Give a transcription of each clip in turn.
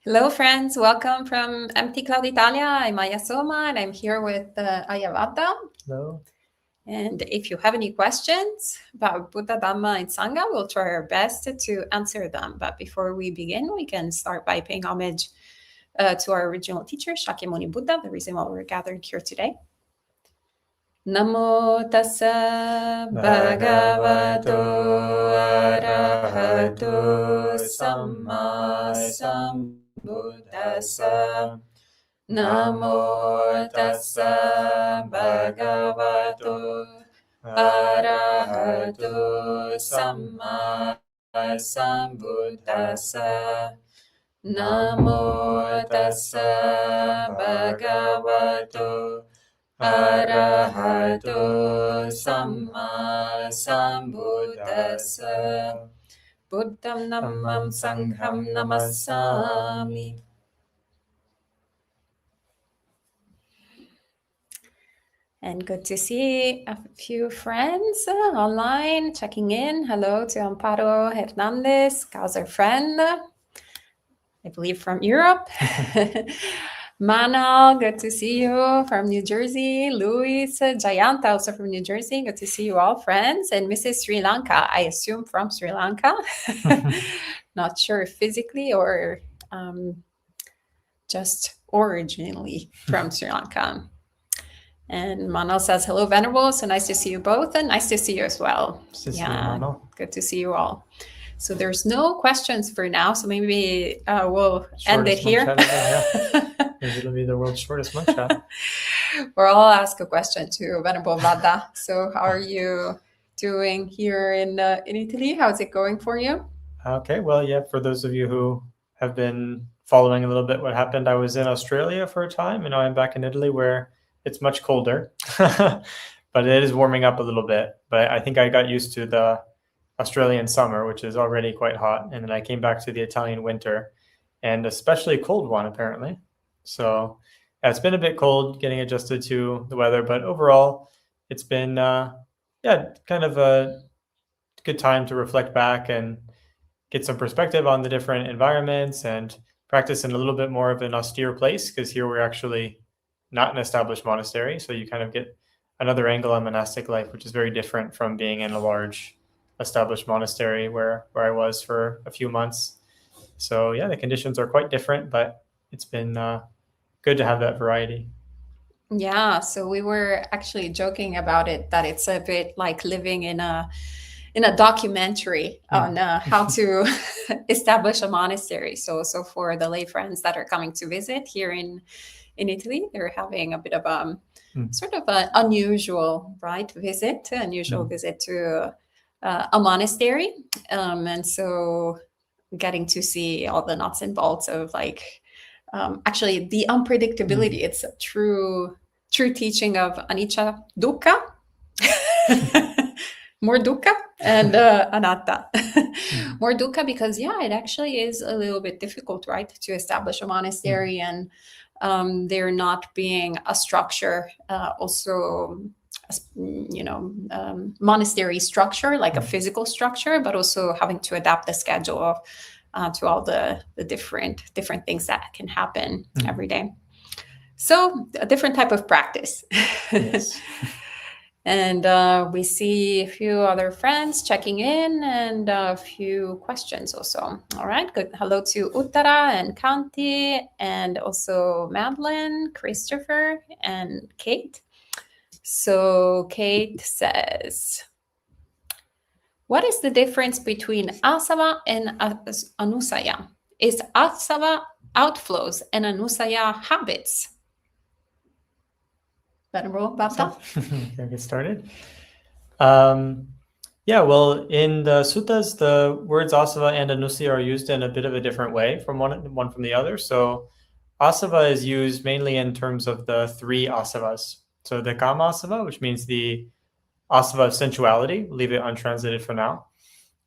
Hello, friends. Welcome from Empty Cloud Italia. I'm Aya Soma, and I'm here with Ayavada. Hello. And if you have any questions about Buddha, Dhamma, and Sangha, we'll try our best to answer them. But before we begin, we can start by paying homage to our original teacher, Shakyamuni Buddha, the reason why we're gathered here today. Namo tassa bhagavato arahato samma sambuddhassa. Namo tassa bhagavato arahato samma sambuddhassa. Namo tassa bhagavato arahato samma sambuddhassa. Buddham namam sangham namassami. And good to see a few friends online checking in. Hello to Amparo Hernandez, how's our friend? I believe from Europe. Manal, good to see you from New Jersey. Luis, Jayanta, also from New Jersey. Good to see you all, friends. And Mrs. Sri Lanka, I assume from Sri Lanka. Not sure if physically or just originally from Sri Lanka. And Manal says, hello, Venerable. So nice to see you both, and nice to see you as well. Nice to see you, Manal. Good to see you all. So there's no questions for now, so maybe we'll end it here. Maybe it'll be the world's shortest monk chat. Or I'll ask a question to Venerable Vada. So how are you doing here in Italy? How's it going for you? Okay, well, yeah, for those of you who have been following a little bit what happened, I was in Australia for a time, and now I'm back in Italy where it's much colder, but it is warming up a little bit. But I think I got used to the Australian summer, which is already quite hot. And then I came back to the Italian winter, and especially a cold one, apparently. So yeah, it's been a bit cold getting adjusted to the weather, but overall, it's been, kind of a good time to reflect back and get some perspective on the different environments and practice in a little bit more of an austere place, because here we're actually not an established monastery. So you kind of get another angle on monastic life, which is very different from being in a large established monastery where I was for a few months. So yeah, the conditions are quite different, but it's been good to have that variety. Yeah, so we were actually joking about it, that it's a bit like living in a documentary on how to establish a monastery. So for the lay friends that are coming to visit here in Italy, they're having a bit of sort of an unusual visit to a monastery, and so getting to see all the nuts and bolts of actually the unpredictability. It's a true teaching of anicca, dukkha, more dukkha, and anatta. More dukkha because it actually is a little bit difficult, right, to establish a monastery, and there not being a structure, also monastery structure, like a physical structure, but also having to adapt the schedule to all the different things that can happen every day. So a different type of practice. Yes. And we see a few other friends checking in and a few questions also. All right, good. Hello to Uttara and Kanti, and also Madeline, Christopher, and Kate. So Kate says, what is the difference between Asava and anusaya? Is Asava outflows and anusaya habits? Venerable Bhakta? Can I get started? Well, in the suttas, the words asava and anusaya are used in a bit of a different way from one from the other. So asava is used mainly in terms of the three asavas. So the kama asava, which means the asava of sensuality, we'll leave it untranslated for now.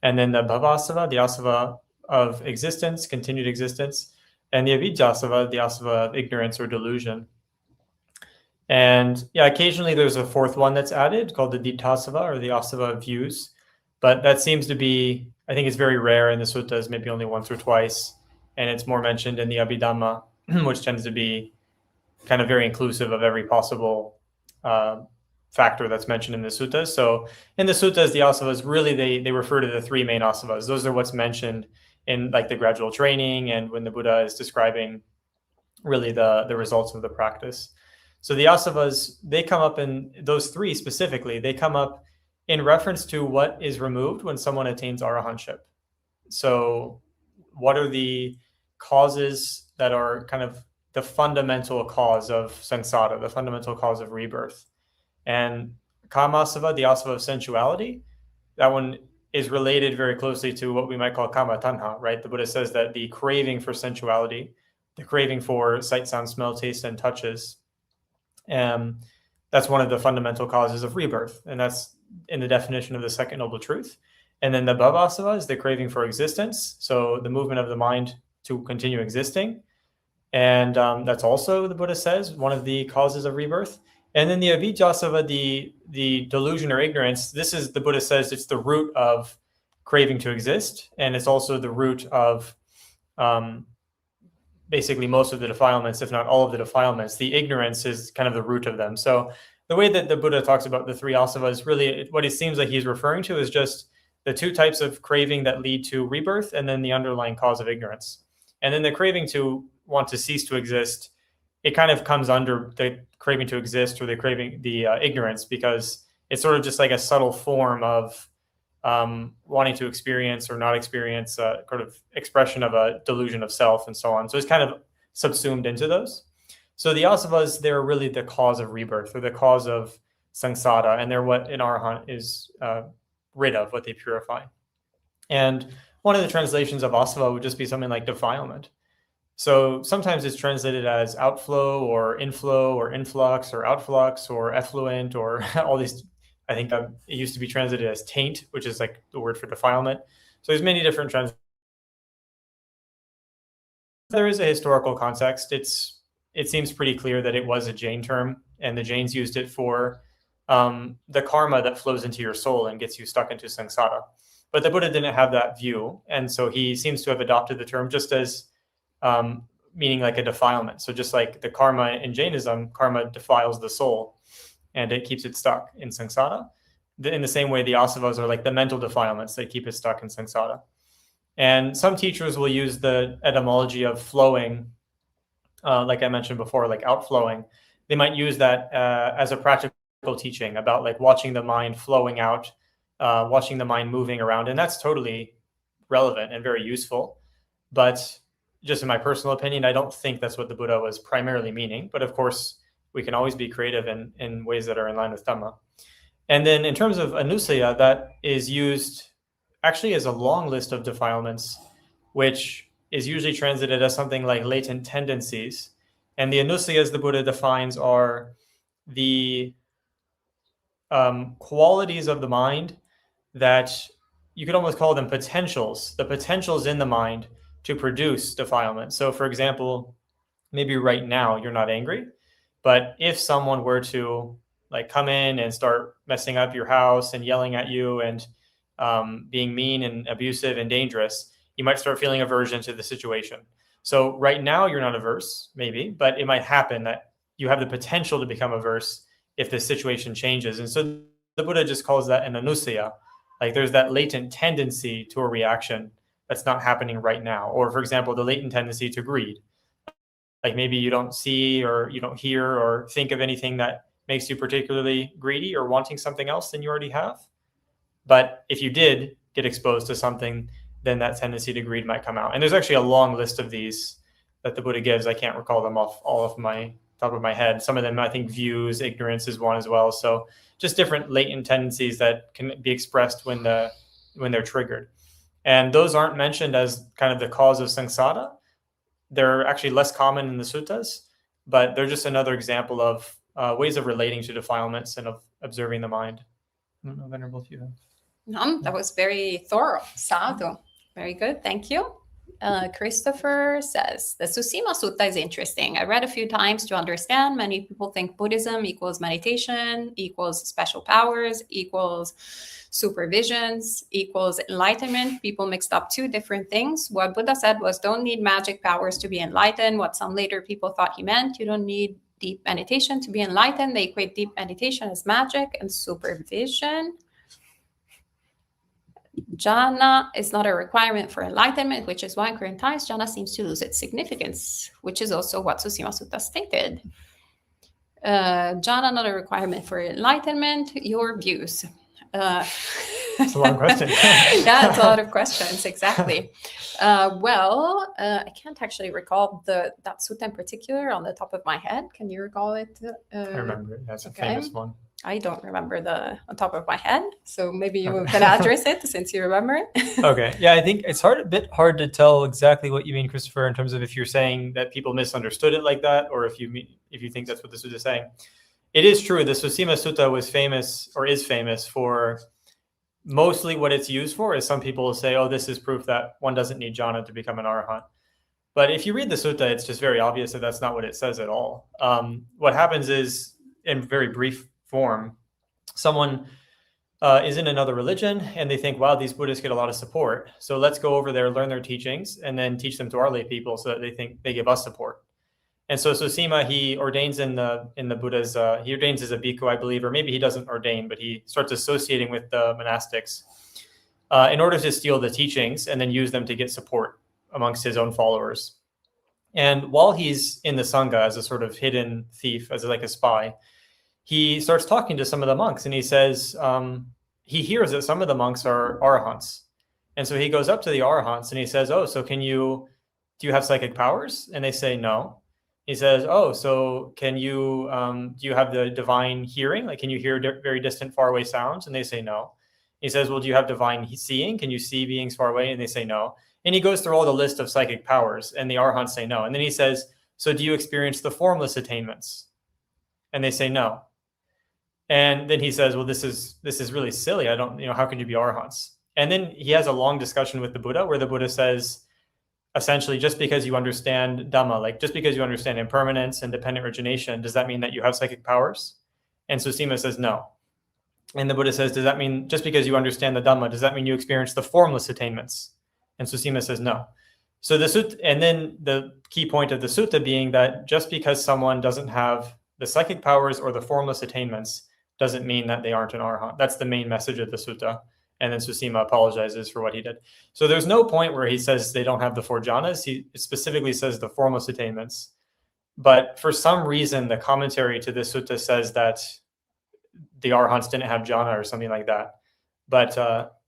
And then the bhava asava, the asava of existence, continued existence, and the avidya asava, the asava of ignorance or delusion. And occasionally there's a fourth one that's added called the ditthasava, or the asava of views. But that seems to be, I think it's very rare in the suttas, maybe only once or twice. and it's more mentioned in the Abhidhamma, which tends to be kind of very inclusive of every possible factor that's mentioned in the suttas. So in the suttas, the asavas really they refer to the three main asavas. Those are what's mentioned in like the gradual training and when the Buddha is describing really the results of the practice. So the asavas, they come up in those three specifically, they come up in reference to what is removed when someone attains arahantship. So what are the causes that are kind of the fundamental cause of samsara, the fundamental cause of rebirth? And kamasava, the asava of sensuality, that one is related very closely to what we might call kama tanha, right? The Buddha says that the craving for sensuality, the craving for sight, sound, smell, taste, and touches, that's one of the fundamental causes of rebirth. And that's in the definition of the second noble truth. And then the bhavasava is the craving for existence. So the movement of the mind to continue existing. And that's also, the Buddha says, one of the causes of rebirth. And then the avijjasava, the delusion or ignorance, this is, the Buddha says, it's the root of craving to exist. And it's also the root of basically most of the defilements, if not all of the defilements. The ignorance is kind of the root of them. So the way that the Buddha talks about the three asavas, really what it seems like he's referring to is just the two types of craving that lead to rebirth, and then the underlying cause of ignorance. And then the craving to want to cease to exist, it kind of comes under the craving to exist or the craving, the ignorance, because it's sort of just like a subtle form of wanting to experience or not experience a sort of expression of a delusion of self and so on. So it's kind of subsumed into those. So the asavas, they're really the cause of rebirth or the cause of samsara, and they're what an arahant is rid of, what they purify. And one of the translations of asava would just be something like defilement. So sometimes it's translated as outflow or inflow or influx or outflux or effluent or all these. I think it used to be translated as taint, which is like the word for defilement. So there's many different translations. There is a historical context. It seems pretty clear that it was a Jain term, and the Jains used it for the karma that flows into your soul and gets you stuck into samsara. But the Buddha didn't have that view, and so he seems to have adopted the term just as meaning like a defilement. So just like the karma in Jainism, karma defiles the soul and it keeps it stuck in samsara. In the same way, the asavas are like the mental defilements that keep it stuck in samsara. And some teachers will use the etymology of flowing, like I mentioned before, like outflowing. They might use that as a practical teaching about like watching the mind flowing out, watching the mind moving around. And that's totally relevant and very useful. But just in my personal opinion, I don't think that's what the Buddha was primarily meaning. But of course, we can always be creative in ways that are in line with Dhamma. And then in terms of anusaya, that is used actually as a long list of defilements, which is usually translated as something like latent tendencies. And the anusayas the Buddha defines are the qualities of the mind that you could almost call them potentials, the potentials in the mind to produce defilement. So for example, maybe right now you're not angry, but if someone were to like come in and start messing up your house and yelling at you and being mean and abusive and dangerous, you might start feeling aversion to the situation. So right now you're not averse, maybe, but it might happen that you have the potential to become averse if the situation changes. And so the Buddha just calls that an anusaya. Like there's that latent tendency to a reaction that's not happening right now. Or for example, the latent tendency to greed. Like maybe you don't see or you don't hear or think of anything that makes you particularly greedy or wanting something else than you already have. But if you did get exposed to something, then that tendency to greed might come out. And there's actually a long list of these that the Buddha gives. I can't recall them off all of my top of my head. Some of them, I think, views, ignorance is one as well. So just different latent tendencies that can be expressed when they're triggered. And those aren't mentioned as kind of the cause of samsara. They're actually less common in the suttas, but they're just another example of ways of relating to defilements and of observing the mind. I don't know, Venerable, if you have. No, that was very thorough. Sadhu. Very good. Thank you. Christopher says, the Susima Sutta is interesting. I read a few times to understand. Many people think Buddhism equals meditation, equals special powers, equals supervisions, equals enlightenment. People mixed up two different things. What Buddha said was, don't need magic powers to be enlightened. What some later people thought he meant, you don't need deep meditation to be enlightened. They equate deep meditation as magic and supervision. Jhana is not a requirement for enlightenment, which is why in current times jhana seems to lose its significance, which is also what Susima Sutta stated. Jhana not a requirement for enlightenment. Your views. It's a long question. Yeah, it's a lot of questions. Exactly. I can't actually recall that sutta in particular on the top of my head. Can you recall it? I remember it. That's a famous one. I don't remember on top of my head, so maybe you can address it since you remember it. Okay. Yeah, I think it's a bit hard to tell exactly what you mean, Christopher, in terms of if you're saying that people misunderstood it like that, or if you think that's what this was saying. It is true. The Susima Sutta was famous, or is famous, for mostly what it's used for is some people say, oh, this is proof that one doesn't need jhana to become an arahant. But if you read the sutta, it's just very obvious that that's not what it says at all. What happens is, in very brief form, someone is in another religion and they think, wow, these Buddhists get a lot of support. So let's go over there, learn their teachings, and then teach them to our lay people so that they think they give us support. And so Susima, he ordains in the Buddha's, he ordains as a bhikkhu, I believe, or maybe he doesn't ordain, but he starts associating with the monastics in order to steal the teachings and then use them to get support amongst his own followers. And while he's in the sangha as a sort of hidden thief, as like a spy, he starts talking to some of the monks, and he says, he hears that some of the monks are arahants. And so he goes up to the arahants and he says, oh, so do you have psychic powers? And they say, no. He says, oh, so do you have the divine hearing? Like, can you hear very distant, faraway sounds? And they say, no. He says, well, do you have divine seeing? Can you see beings far away? And they say, no. And he goes through all the list of psychic powers, and the arahants say no. And then he says, so do you experience the formless attainments? And they say no. And then he says, well, this is really silly. I don't, how can you be arahants? And then he has a long discussion with the Buddha where the Buddha says, essentially, just because you understand Dhamma, like just because you understand impermanence and dependent origination, does that mean that you have psychic powers? And Susima says no. And the Buddha says, does that mean just because you understand the Dhamma, does that mean you experience the formless attainments? And Susima says no. So the sutta, and then the key point of the sutta being that just because someone doesn't have the psychic powers or the formless attainments doesn't mean that they aren't an arahant. That's the main message of the sutta. And then Susima apologizes for what he did. So there's no point where he says they don't have the four jhanas. He specifically says the formless attainments. But for some reason, the commentary to this sutta says that the arahants didn't have jhana or something like that. But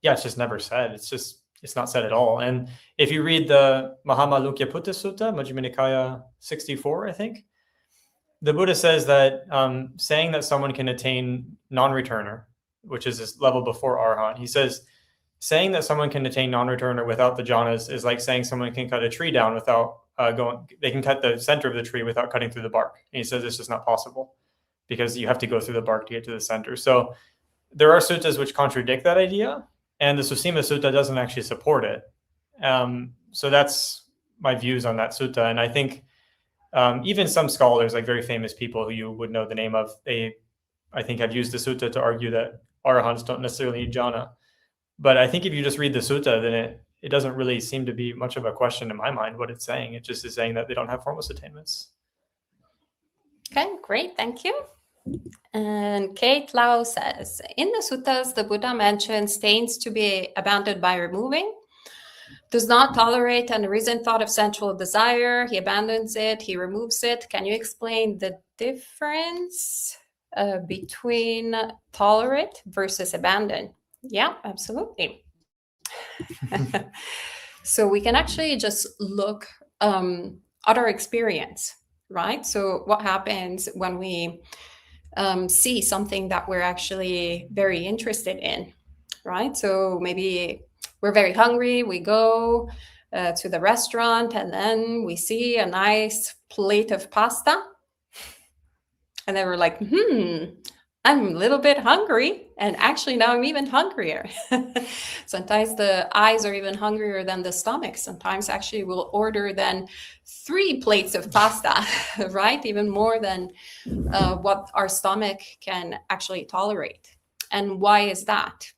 it's just never said. It's not said at all. And if you read the Mahamalukya-putta Sutta, Majjhima Nikaya 64, I think, the Buddha says that saying that someone can attain non-returner, which is this level before arahant, he says, saying that someone can attain non-returner without the jhanas is like saying someone can cut a tree down without they can cut the center of the tree without cutting through the bark. And he says it's just not possible because you have to go through the bark to get to the center. So there are suttas which contradict that idea, and the Susima Sutta doesn't actually support it. So that's my views on that sutta. And I think even some scholars, like very famous people who you would know the name of, I think have used the sutta to argue that arahants don't necessarily need jhana. But I think if you just read the sutta, then it doesn't really seem to be much of a question in my mind what it's saying. It just is saying that they don't have formless attainments. Okay, great. Thank you. And Kate Lau says, in the suttas, the Buddha mentions stains to be abandoned by removing, does not tolerate an arisen thought of sensual desire. He abandons it. He removes it. Can you explain the difference between tolerate versus abandon? Yeah, absolutely. So we can actually just look at our experience, right? So what happens when we see something that we're actually very interested in, right? So maybe we're very hungry, we go to the restaurant, and then we see a nice plate of pasta. And then we're like, I'm a little bit hungry, and actually now I'm even hungrier. Sometimes the eyes are even hungrier than the stomach. Sometimes actually we'll order then 3 plates of pasta, right? Even more than what our stomach can actually tolerate. And why is that?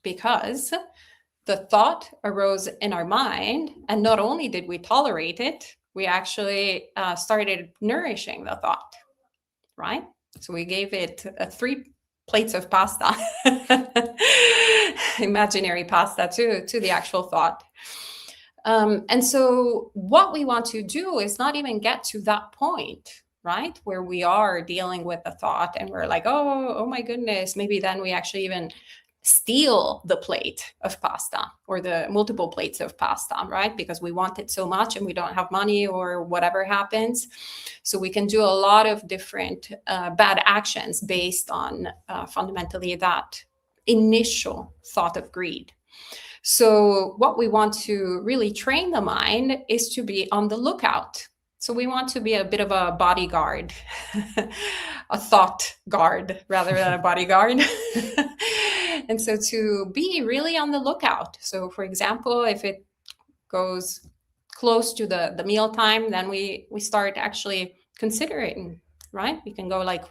Because the thought arose in our mind, and not only did we tolerate it, we actually started nourishing the thought, right? So we gave it 3 plates of pasta, imaginary pasta, to the actual thought. And so what we want to do is not even get to that point, right, where we are dealing with the thought and we're like, oh my goodness, maybe then we actually even steal the plate of pasta or the multiple plates of pasta, right? Because we want it so much and we don't have money or whatever happens. So we can do a lot of different bad actions based on fundamentally that initial thought of greed. So what we want to really train the mind is to be on the lookout. So we want to be a bit of a bodyguard, a thought guard rather than a bodyguard. And so to be really on the lookout. So for example, if it goes close to the meal time, then we start actually considering, right? We can go like,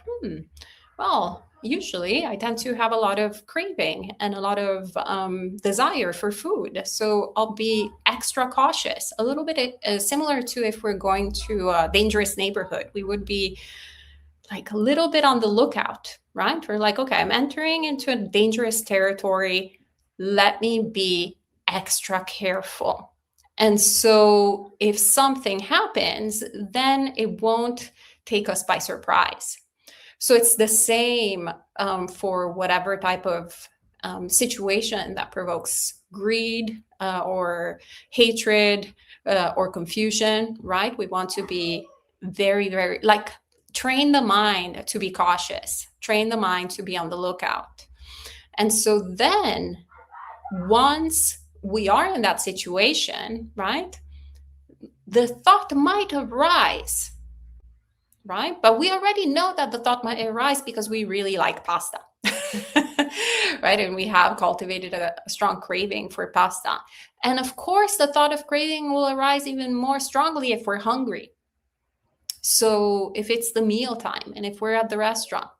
well, usually I tend to have a lot of craving and a lot of desire for food. So I'll be extra cautious, a little bit similar to if we're going to a dangerous neighborhood. We would be like a little bit on the lookout, right? We're like, okay, I'm entering into a dangerous territory. Let me be extra careful. And so if something happens, then it won't take us by surprise. So it's the same for whatever type of situation that provokes greed or hatred or confusion, right? We want to be very, very, like, train the mind to be cautious, train the mind to be on the lookout. And so then once we are in that situation, right, the thought might arise, right? But we already know that the thought might arise because we really like pasta, right? And we have cultivated a strong craving for pasta. And of course, the thought of craving will arise even more strongly if we're hungry. So if it's the meal time and if we're at the restaurant.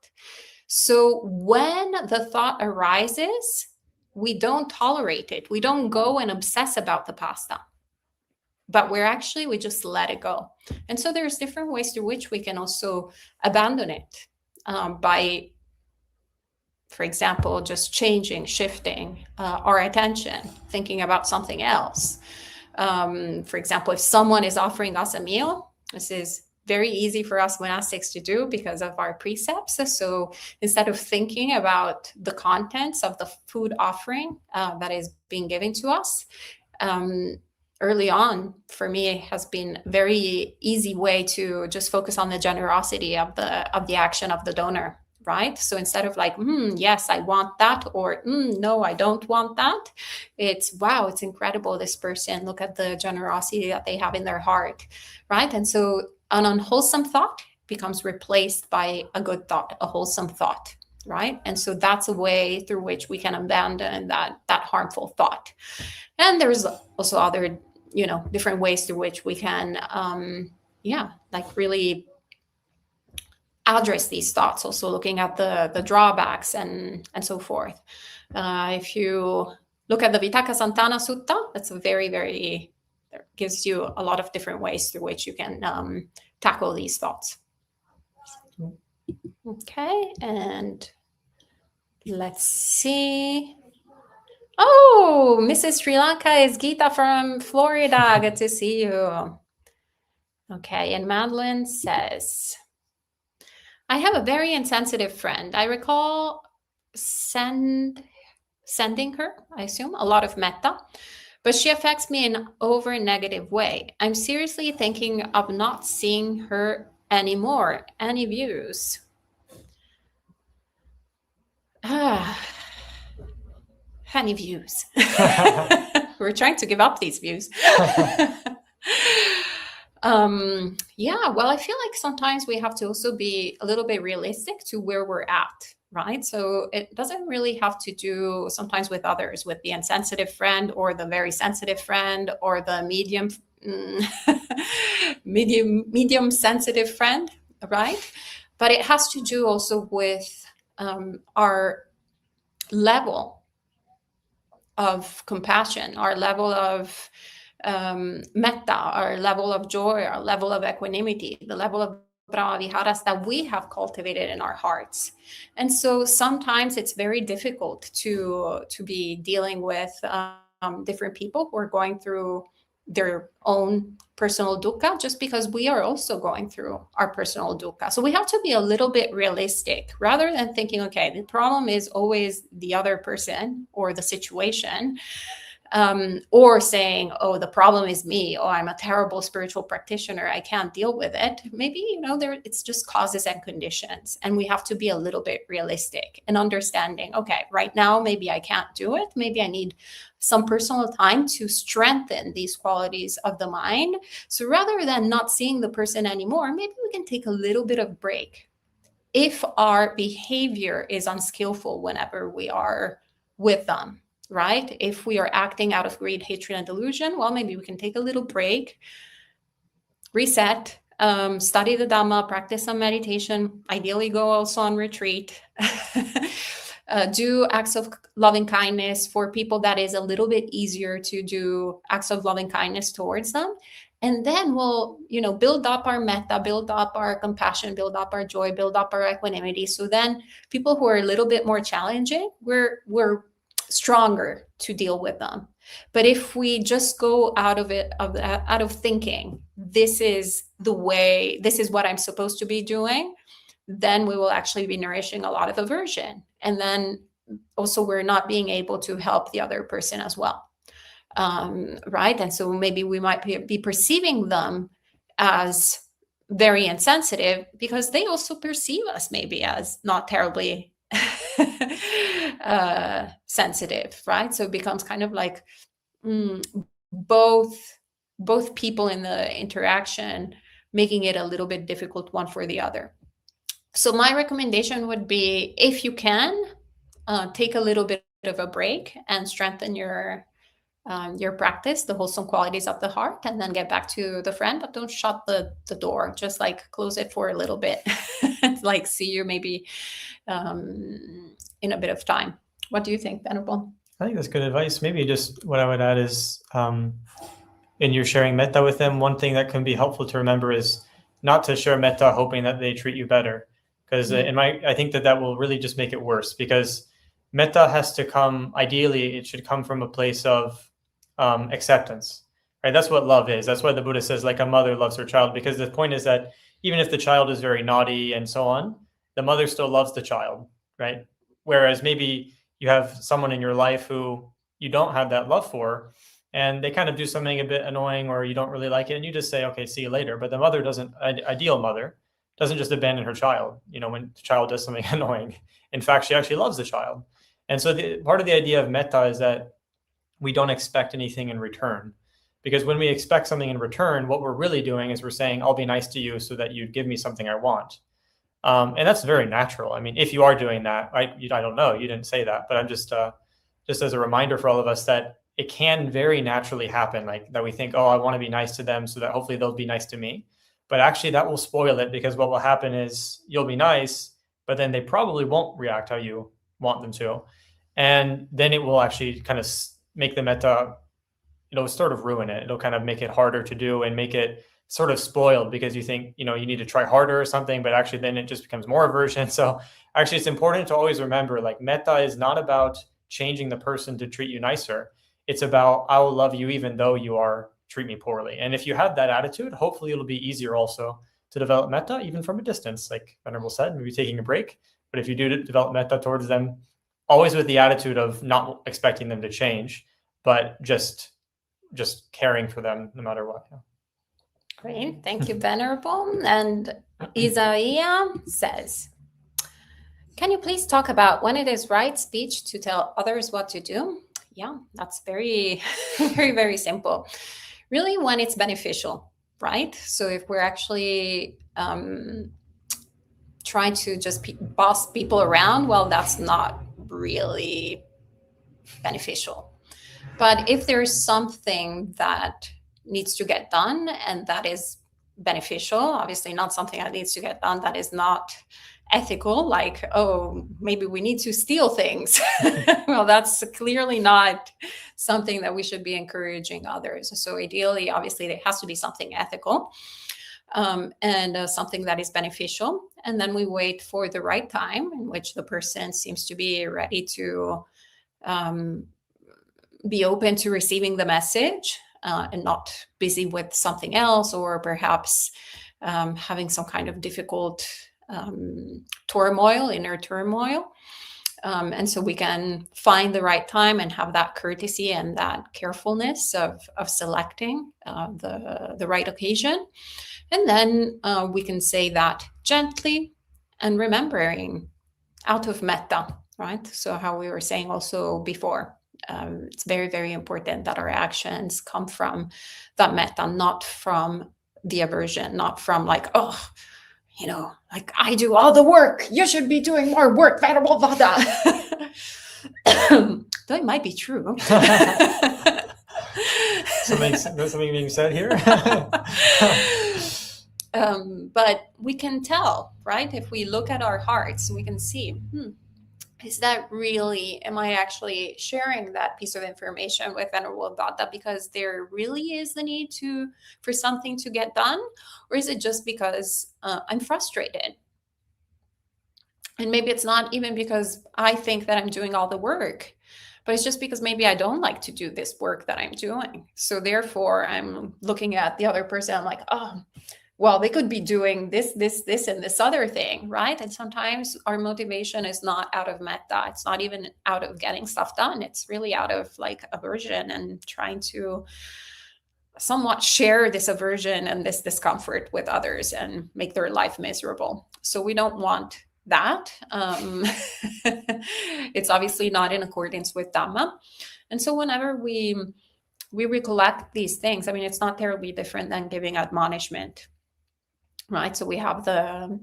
So when the thought arises, we don't tolerate it. We don't go and obsess about the pasta, but we just let it go. And so there's different ways through which we can also abandon it by, for example, just shifting our attention, thinking about something else. For example, if someone is offering us a meal, this is very easy for us monastics to do because of our precepts. So instead of thinking about the contents of the food offering that is being given to us, early on, for me, it has been a very easy way to just focus on the generosity of the action of the donor, right? So instead of like, yes, I want that, or no, I don't want that, it's, wow, it's incredible, this person, look at the generosity that they have in their heart, right? And so an unwholesome thought becomes replaced by a good thought, a wholesome thought, right? And so that's a way through which we can abandon that harmful thought. And there's also other, different ways through which we can, really address these thoughts, also looking at the drawbacks and so forth. If you look at the Vitaka Santana Sutta, that's a very, very, gives you a lot of different ways through which you can tackle these thoughts. Okay, and let's see. Oh, Mrs. Sri Lanka is Geeta from Florida. Good to see you. Okay, and Madeline says, I have a very insensitive friend. I recall sending her, I assume, a lot of metta, but she affects me in an over negative way. I'm seriously thinking of not seeing her anymore. Any views? Any views? We're trying to give up these views. Well, I feel like sometimes we have to also be a little bit realistic to where we're at, right? So it doesn't really have to do sometimes with others, with the insensitive friend or the very sensitive friend or the medium sensitive friend, right? But it has to do also with our level of compassion, our level of metta, our level of joy, our level of equanimity, the level of brahmaviharas that we have cultivated in our hearts. And so sometimes it's very difficult to be dealing with different people who are going through their own personal dukkha, just because we are also going through our personal dukkha. So we have to be a little bit realistic rather than thinking, okay, the problem is always the other person or the situation. Or saying, oh, the problem is me. Oh, I'm a terrible spiritual practitioner. I can't deal with it. Maybe, it's just causes and conditions. And we have to be a little bit realistic and understanding, okay, right now, maybe I can't do it. Maybe I need some personal time to strengthen these qualities of the mind. So rather than not seeing the person anymore, maybe we can take a little bit of break. If our behavior is unskillful whenever we are with them, right? If we are acting out of greed, hatred, and delusion, well, maybe we can take a little break, reset, study the Dhamma, practice some meditation, ideally go also on retreat, do acts of loving kindness for people that is a little bit easier to do acts of loving kindness towards them. And then we'll, build up our metta, build up our compassion, build up our joy, build up our equanimity. So then people who are a little bit more challenging, we're stronger to deal with them. But if we just go out of thinking, this is the way, this is what I'm supposed to be doing, then we will actually be nourishing a lot of aversion. And then also we're not being able to help the other person as well. Right? And so maybe we might be perceiving them as very insensitive because they also perceive us maybe as not terribly sensitive, right? So it becomes kind of like both people in the interaction making it a little bit difficult one for the other. So my recommendation would be, if you can, take a little bit of a break and strengthen your practice, the wholesome qualities of the heart, and then get back to the friend. But don't shut the door. Just like close it for a little bit. Like see you maybe in a bit of time. What do you think, Venerable? I think that's good advice. Maybe just what I would add is, in your sharing metta with them, one thing that can be helpful to remember is not to share metta hoping that they treat you better. Because I think that will really just make it worse, because metta has to come, ideally, it should come from a place of acceptance, right? That's what love is. That's why the Buddha says, like a mother loves her child, because the point is that even if the child is very naughty and so on, the mother still loves the child, right? Whereas maybe you have someone in your life who you don't have that love for, and they kind of do something a bit annoying or you don't really like it, and you just say, okay, see you later. But the mother doesn't, ideal mother, doesn't just abandon her child, when the child does something annoying. In fact, she actually loves the child. And so part of the idea of metta is that we don't expect anything in return. Because when we expect something in return, what we're really doing is we're saying, I'll be nice to you so that you'd give me something I want. And that's very natural. I mean, if you are doing that, I don't know, you didn't say that, but I'm just as a reminder for all of us that it can very naturally happen, like that we think, oh, I want to be nice to them so that hopefully they'll be nice to me. But actually that will spoil it, because what will happen is you'll be nice, but then they probably won't react how you want them to. And then it will actually kind of make the metta, it'll sort of ruin it. It'll kind of make it harder to do and make it sort of spoiled, because you think, you need to try harder or something, but actually then it just becomes more aversion. So actually it's important to always remember, like, metta is not about changing the person to treat you nicer. It's about, I will love you even though you treat me poorly. And if you have that attitude, hopefully it'll be easier also to develop metta, even from a distance, like Venerable said, maybe taking a break. But if you do develop metta towards them, always with the attitude of not expecting them to change, but just caring for them no matter what. Great. Thank you, Venerable. And Isaiah says, can you please talk about when it is right speech to tell others what to do? Yeah, that's very, very, very simple. Really, when it's beneficial, right? So if we're actually try to just boss people around, well, that's not really beneficial. But if there's something that needs to get done and that is beneficial, obviously not something that needs to get done that is not ethical, like, oh, maybe we need to steal things. Well, that's clearly not something that we should be encouraging others. So ideally, obviously, there has to be something ethical, and something that is beneficial. And then we wait for the right time in which the person seems to be ready to be open to receiving the message, and not busy with something else, or perhaps having some kind of difficult turmoil, inner turmoil. And so we can find the right time and have that courtesy and that carefulness of selecting the right occasion. And then we can say that gently and remembering out of metta, right? So how we were saying also before, it's very, very important that our actions come from that metta, not from the aversion, not from like, oh, like I do all the work, you should be doing more work, Venerable Vada. Though it might be true. There's something being said here. But we can tell, right? If we look at our hearts, we can see, is that really, am I actually sharing that piece of information with Venerable Dada because there really is the need for something to get done? Or is it just because I'm frustrated? And maybe it's not even because I think that I'm doing all the work, but it's just because maybe I don't like to do this work that I'm doing. So therefore, I'm looking at the other person, I'm like, oh, well, they could be doing this, and this other thing, right? And sometimes our motivation is not out of metta. It's not even out of getting stuff done. It's really out of like aversion and trying to somewhat share this aversion and this discomfort with others and make their life miserable. So we don't want that. It's obviously not in accordance with Dhamma. And so whenever we recollect these things, I mean, it's not terribly different than giving admonishment. Right, so we have the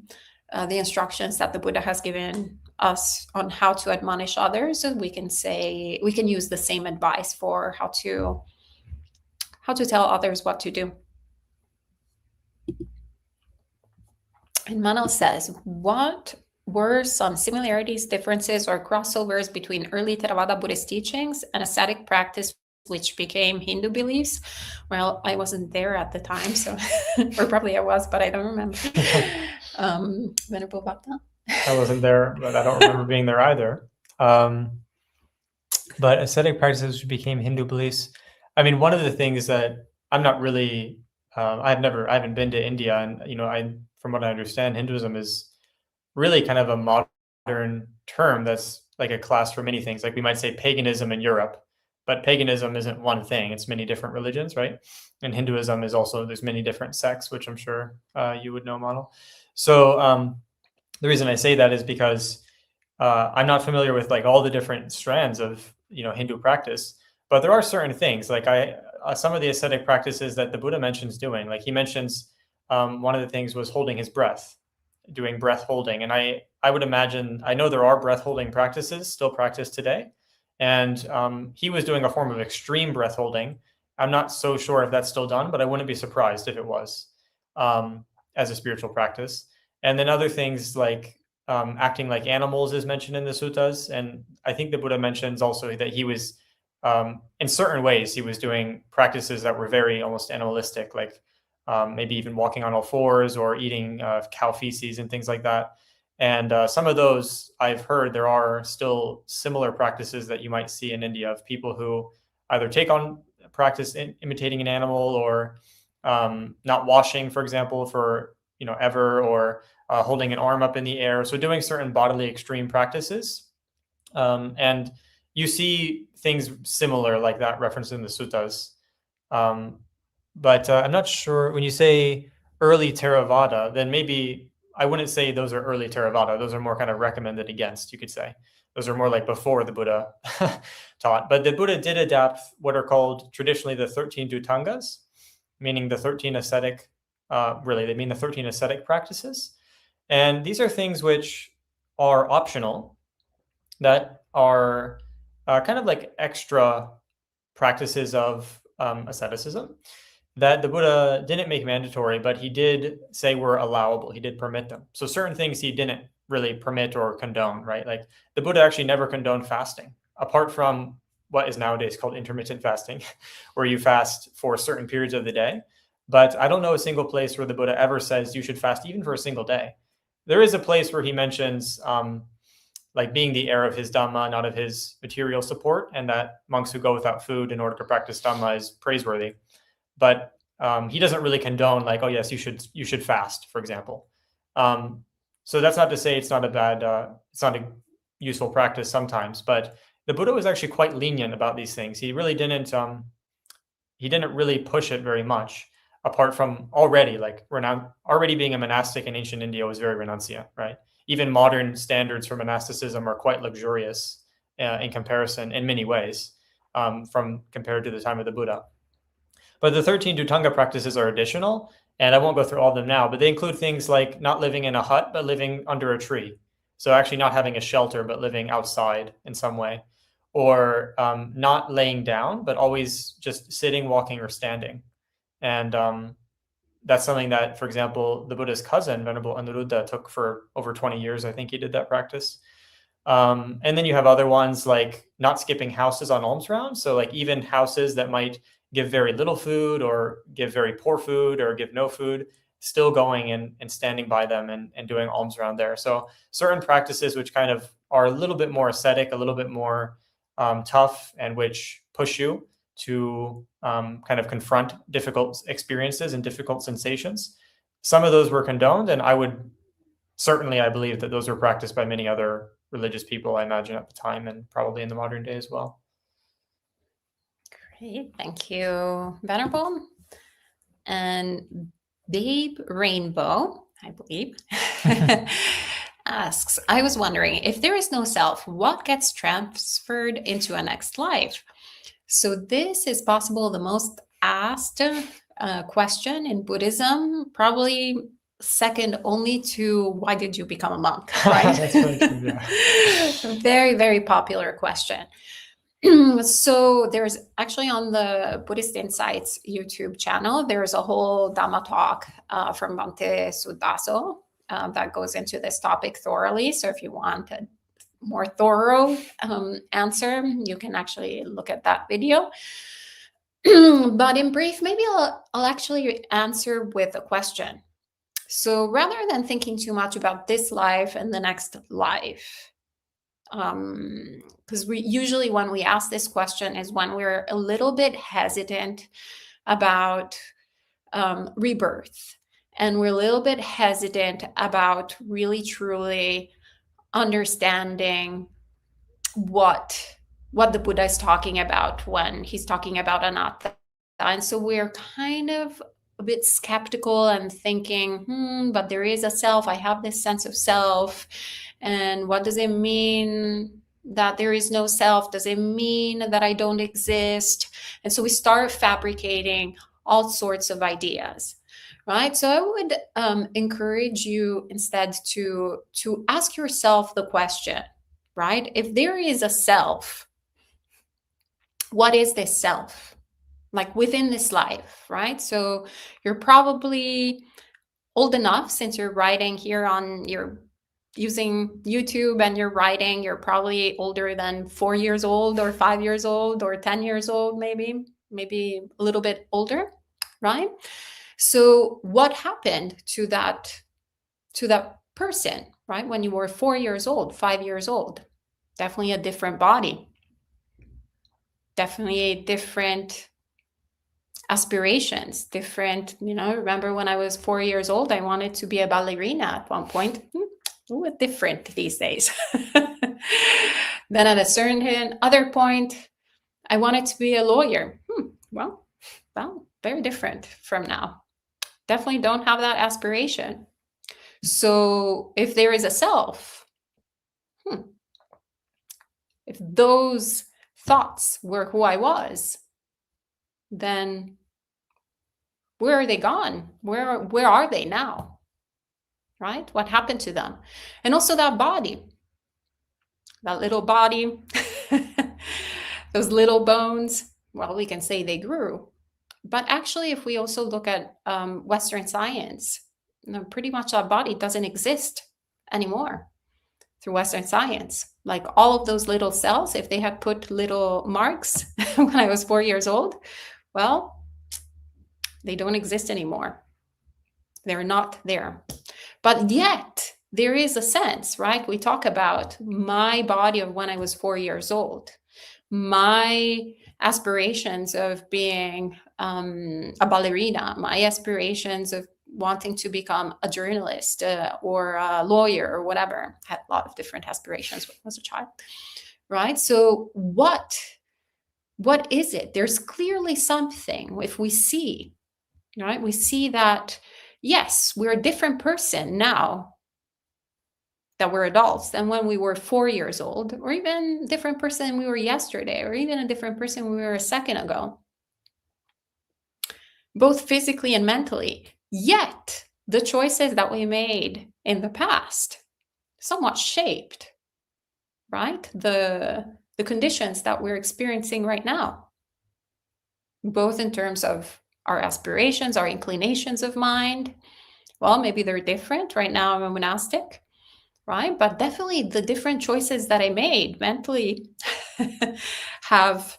instructions that the Buddha has given us on how to admonish others, and we can use the same advice for how to tell others what to do. And Manal says, what were some similarities, differences, or crossovers between early Theravada Buddhist teachings and ascetic practice, which became Hindu beliefs? Well, I wasn't there at the time, so or probably I was, but I don't remember. Venerable Bhakta? I wasn't there, but I don't remember being there either. But ascetic practices which became Hindu beliefs. I mean, one of the things that I'm not really, I haven't been to India, and from what I understand, Hinduism is really kind of a modern term that's like a class for many things. Like we might say paganism in Europe. But paganism isn't one thing, it's many different religions, right? And Hinduism is also, there's many different sects, which I'm sure you would know, Manal. So the reason I say that is because I'm not familiar with like all the different strands of, Hindu practice, but there are certain things, like some of the ascetic practices that the Buddha mentions doing, like he mentions one of the things was holding his breath, doing breath holding. And I would imagine, I know there are breath holding practices still practiced today. And he was doing a form of extreme breath holding. I'm not so sure if that's still done, but I wouldn't be surprised if it was as a spiritual practice. And then other things like acting like animals is mentioned in the suttas. And I think the Buddha mentions also that he was, in certain ways, he was doing practices that were very almost animalistic, like maybe even walking on all fours or eating cow feces and things like that. And some of those I've heard there are still similar practices that you might see in India of people who either take on practice imitating an animal or not washing, for example, for ever, or holding an arm up in the air. So doing certain bodily extreme practices. And you see things similar like that referenced in the suttas. But I'm not sure when you say early Theravada, then maybe I wouldn't say those are early Theravada. Those are more kind of recommended against, you could say. Those are more like before the Buddha taught. But the Buddha did adapt what are called traditionally the 13 Dhutangas, meaning the 13 ascetic, really, they mean the 13 ascetic practices. And these are things which are optional, that are kind of like extra practices of asceticism that the Buddha didn't make mandatory, but he did say were allowable. He did permit them. So certain things he didn't really permit or condone, right? Like the Buddha actually never condoned fasting, apart from what is nowadays called intermittent fasting, where you fast for certain periods of the day. But I don't know a single place where the Buddha ever says you should fast even for a single day. There is a place where he mentions like being the heir of his Dhamma, not of his material support, and that monks who go without food in order to practice Dhamma is praiseworthy. But he doesn't really condone like, oh yes, you should fast, for example. So that's not to say it's not a bad, it's not a useful practice sometimes, but the Buddha was actually quite lenient about these things. He really didn't really push it very much, apart from already being a monastic in ancient India was very renunciant, right? Even modern standards for monasticism are quite luxurious in comparison in many ways from compared to the time of the Buddha. But the 13 Dhutanga practices are additional, and I won't go through all of them now, but they include things like not living in a hut, but living under a tree. So actually not having a shelter, but living outside in some way. Or not laying down, but always just sitting, walking, or standing. And that's something that, for example, the Buddha's cousin, Venerable Anuruddha, took for over 20 years. I think he did that practice. And then you have other ones like not skipping houses on alms rounds. So like even houses that might give very little food or give very poor food or give no food, still going and standing by them and doing alms round there. So certain practices which kind of are a little bit more ascetic, a little bit more tough, and which push you to kind of confront difficult experiences and difficult sensations. Some of those were condoned, and I believe that those were practiced by many other religious people, I imagine, at the time, and probably in the modern day as well. Great, thank you, Venerable. And Babe Rainbow, I believe, asks, I was wondering, if there is no self, what gets transferred into a next life? So this is possible the most asked question in Buddhism, probably second only to why did you become a monk, right? That's very true, yeah. Very, very popular question. So there's actually on the Buddhist Insights YouTube channel, there's a whole Dhamma talk from Bhante Sudaso that goes into this topic thoroughly. So if you want a more thorough answer, you can actually look at that video. But in brief, maybe I'll actually answer with a question. So rather than thinking too much about this life and the next life, because we usually, when we ask this question, is when we're a little bit hesitant about rebirth, and we're a little bit hesitant about really truly understanding what the Buddha is talking about when he's talking about anatta. And so we're kind of a bit skeptical and thinking, but there is a self. I have this sense of self. And what does it mean that there is no self? Does it mean that I don't exist? And so we start fabricating all sorts of ideas, right? So I would encourage you instead to ask yourself the question, right? If there is a self, what is this self? Like within this life, right? So you're probably old enough, since you're writing here you're using YouTube and you're writing, you're probably older than 4 years old or 5 years old or 10 years old, maybe a little bit older, right? So what happened to that person, right? When you were 4 years old, 5 years old, definitely a different body, definitely a different aspirations, different, remember when I was 4 years old, I wanted to be a ballerina at one point. Different these days. Then at a certain other point, I wanted to be a lawyer. Well, very different from now. Definitely don't have that aspiration. So if there is a self, if those thoughts were who I was, then where are they gone? Where are they now? right? What happened to them? And also that body, that little body, those little bones, well, we can say they grew. But actually, if we also look at Western science, pretty much our body doesn't exist anymore through Western science. Like all of those little cells, if they had put little marks when I was 4 years old, well, they don't exist anymore. They're not there. But yet, there is a sense, right? We talk about my body of when I was 4 years old, my aspirations of being a ballerina, my aspirations of wanting to become a journalist or a lawyer or whatever. I had a lot of different aspirations when I was a child, right? So what is it? There's clearly something. If we see, right, we see that, yes, we're a different person now that we're adults than when we were 4 years old, or even a different person we were yesterday, or even a different person we were a second ago, both physically and mentally. Yet the choices that we made in the past somewhat shaped, right, the conditions that we're experiencing right now, both in terms of our aspirations, our inclinations of mind. Well, maybe they're different. Right now I'm a monastic, right? But definitely the different choices that I made mentally have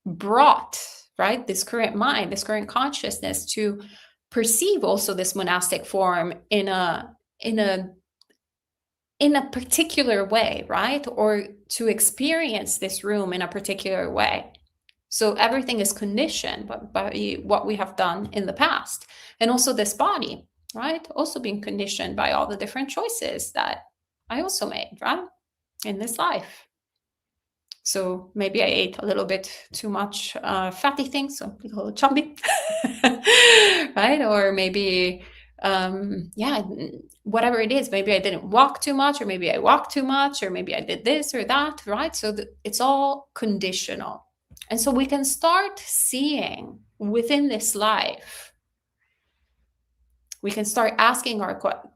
brought, right, this current mind, this current consciousness to perceive also this monastic form in a particular way, right? Or to experience this room in a particular way. So everything is conditioned by what we have done in the past. And also this body, right? Also being conditioned by all the different choices that I also made, right? In this life. So maybe I ate a little bit too much fatty things, so a little chubby, right? Or maybe, whatever it is, maybe I didn't walk too much, or maybe I walked too much, or maybe I did this or that, right? So it's all conditional. And so we can start seeing within this life, we can start asking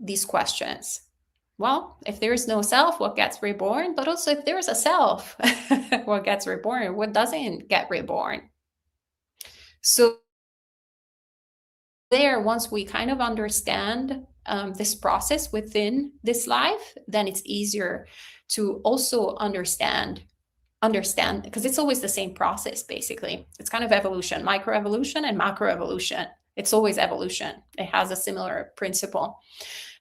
these questions. Well, if there is no self, what gets reborn? But also if there is a self, what gets reborn? What doesn't get reborn? So there, once we kind of understand this process within this life, then it's easier to also understand, because it's always the same process, basically. It's kind of evolution, microevolution and macroevolution. It's always evolution. It has a similar principle.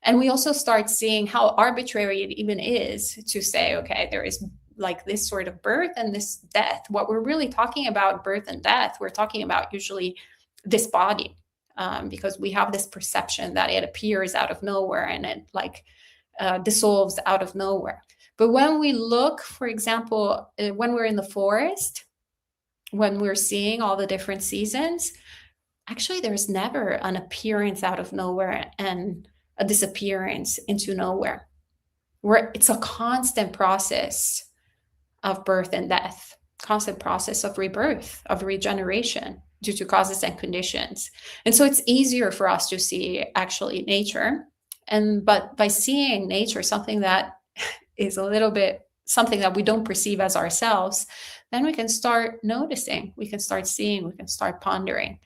And we also start seeing how arbitrary it even is to say, okay, there is like this sort of birth and this death. What we're really talking about, birth and death, we're talking about usually this body, because we have this perception that it appears out of nowhere and it like dissolves out of nowhere. But when we look, for example, when we're in the forest, when we're seeing all the different seasons, actually there's never an appearance out of nowhere and a disappearance into nowhere. Where it's a constant process of birth and death, constant process of rebirth, of regeneration due to causes and conditions. And so it's easier for us to see actually nature. But by seeing nature, something that is a little bit something that we don't perceive as ourselves, then we can start noticing, we can start seeing, we can start pondering.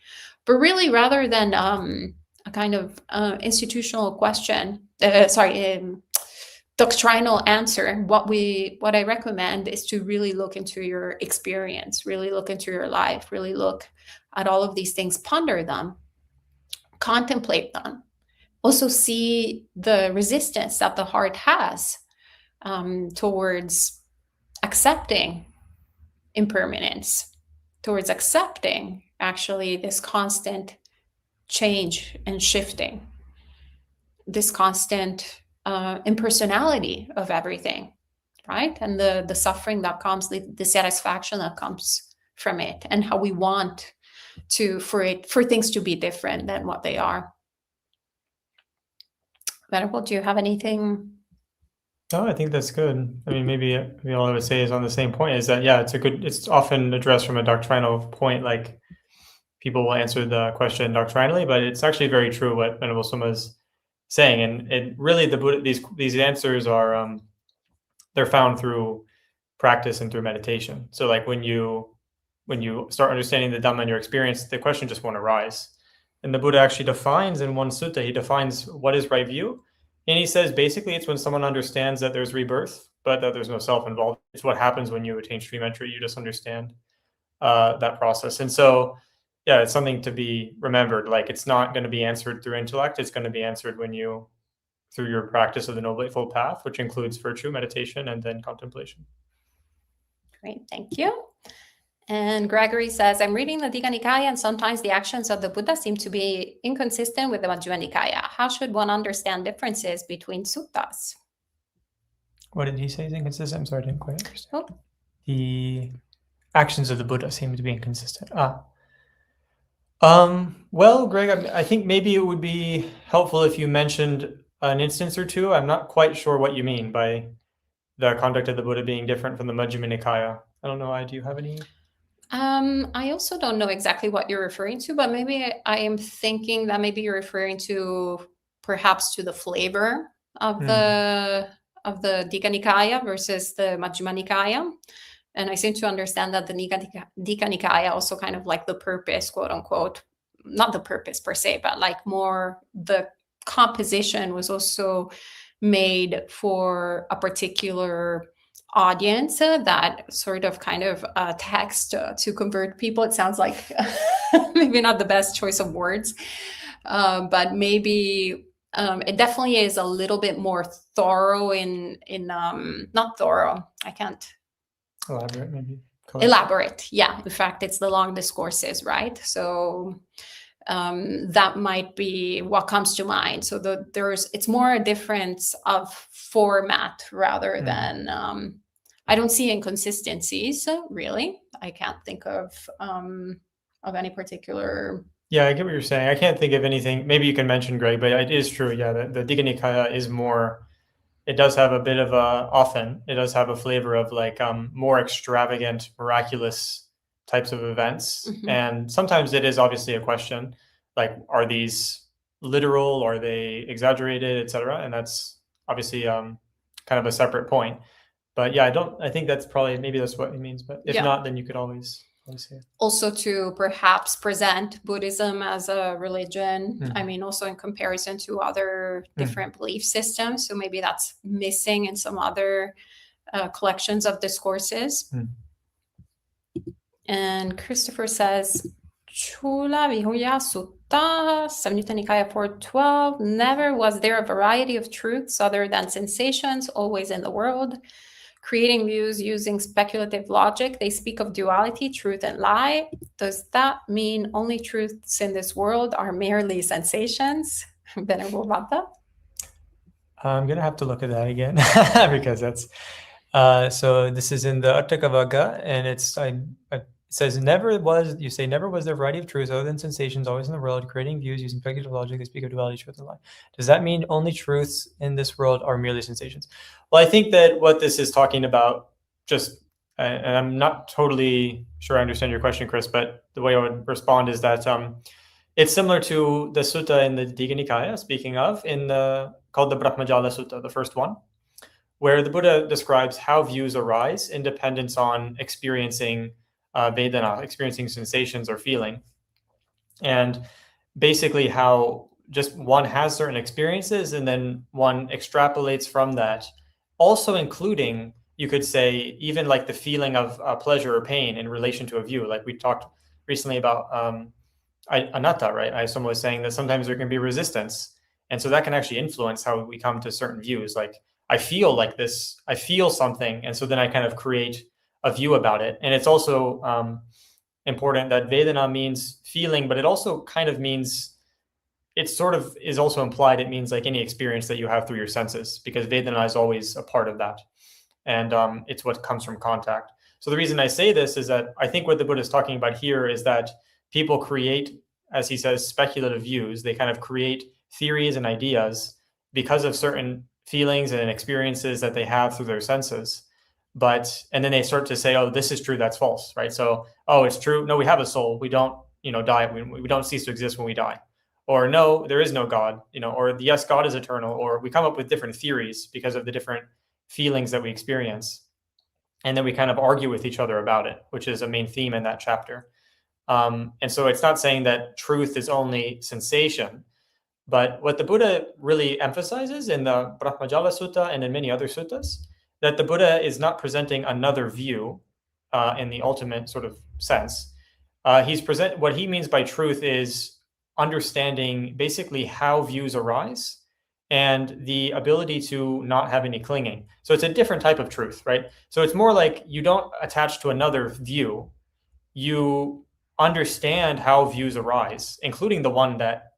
But really, rather than a kind of institutional question, doctrinal answer, what I recommend is to really look into your experience, really look into your life, really look at all of these things, ponder them, contemplate them. Also see the resistance that the heart has towards accepting impermanence, towards accepting actually this constant change and shifting, this constant impersonality of everything, right? And the suffering that comes, the satisfaction that comes from it, and how we want for things to be different than what they are. Venerable, do you have anything? No, I think that's good. I mean, maybe all I would say is on the same point is that, yeah, it's often addressed from a doctrinal point. Like people will answer the question doctrinally, but it's actually very true what Venerable Suma is saying. And really the Buddha, these answers are, they're found through practice and through meditation. So like when you start understanding the Dhamma in your experience, the question just won't arise. And the Buddha actually defines in one sutta, he defines what is right view. And he says, basically, it's when someone understands that there's rebirth, but that there's no self involved. It's what happens when you attain stream entry. You just understand that process. And so, yeah, it's something to be remembered. Like it's not going to be answered through intellect. It's going to be answered through your practice of the Noble Eightfold Path, which includes virtue, meditation, and then contemplation. Great, thank you. And Gregory says, I'm reading the Digha Nikaya, and sometimes the actions of the Buddha seem to be inconsistent with the Majjhima Nikaya. How should one understand differences between suttas? What did he say is inconsistent? I'm sorry, I didn't quite understand. Oh. The actions of the Buddha seem to be inconsistent. Well, Greg, I think maybe it would be helpful if you mentioned an instance or two. I'm not quite sure what you mean by the conduct of the Buddha being different from the Majjhima Nikaya. I don't know. Do you have any? I also don't know exactly what you're referring to, but maybe I am thinking that maybe you're referring to perhaps to the flavor of the Digha Nikaya versus the Majjhima Nikaya. And I seem to understand that the Digha Nikaya also kind of like the purpose, quote unquote, not the purpose per se, but like more the composition was also made for a particular audience that sort of kind of text to convert people. It sounds like maybe not the best choice of words, but maybe it definitely is a little bit more thorough in not thorough. I can't elaborate, maybe. Elaborate, yeah. In fact, it's the long discourses, right? So that might be what comes to mind. So it's more a difference of format rather than I don't see inconsistencies really. I can't think of any particular. Yeah, I get what you're saying. I can't think of anything. Maybe you can mention, Greg, but it is true. Yeah, the Digha Nikaya is more. It does have a bit of often it does have a flavor of like more extravagant, miraculous types of events. And sometimes it is obviously a question, like, are these literal? Are they exaggerated, etc.? And that's obviously kind of a separate point. But yeah, I think that's maybe that's what he means. But if not, then you could always say it. Also to perhaps present Buddhism as a religion. I mean, also in comparison to other different belief systems. So maybe that's missing in some other collections of discourses. And Christopher says, Chula Vihuya Sutta, Samyutta Nikaya 412, never was there a variety of truths other than sensations always in the world. Creating views using speculative logic. They speak of duality, truth and lie. Does that mean only truths in this world are merely sensations? Venerable Bhatta? I'm going to have to look at that again because that's... so this is in the Atthakavagga, and it says, never was there a variety of truths other than sensations always in the world, creating views using speculative logic. They speak of duality, truth and lie. Does that mean only truths in this world are merely sensations? Well, I think that what this is talking about, and I'm not totally sure I understand your question, Chris, but the way I would respond is that it's similar to the sutta in the Digha Nikaya, speaking of, called the Brahmajala Sutta, the first one, where the Buddha describes how views arise in dependence on experiencing Vedana, experiencing sensations or feeling. And basically how just one has certain experiences and then one extrapolates from that, also including, you could say, even like the feeling of pleasure or pain in relation to a view. Like we talked recently about anatta, right? Someone was saying that sometimes there can be resistance. And so that can actually influence how we come to certain views. Like, I feel like this, I feel something. And so then I kind of create a view about it. And it's also important that Vedana means feeling, but it also kind of means, it sort of is also implied, it means like any experience that you have through your senses, because Vedana is always a part of that. And it's what comes from contact. So the reason I say this is that I think what the Buddha is talking about here is that people create, as he says, speculative views. They kind of create theories and ideas because of certain feelings and experiences that they have through their senses. And then they start to say, oh, this is true, that's false, right? So, oh, it's true. No, we have a soul. We don't, die. We don't cease to exist when we die. Or no, there is no God, or yes, God is eternal, or we come up with different theories because of the different feelings that we experience. And then we kind of argue with each other about it, which is a main theme in that chapter. And so it's not saying that truth is only sensation, but what the Buddha really emphasizes in the Brahmajala Sutta and in many other suttas, that the Buddha is not presenting another view in the ultimate sort of sense. What he means by truth is understanding basically how views arise and the ability to not have any clinging. So it's a different type of truth, right? So it's more like you don't attach to another view. You understand how views arise, including the one that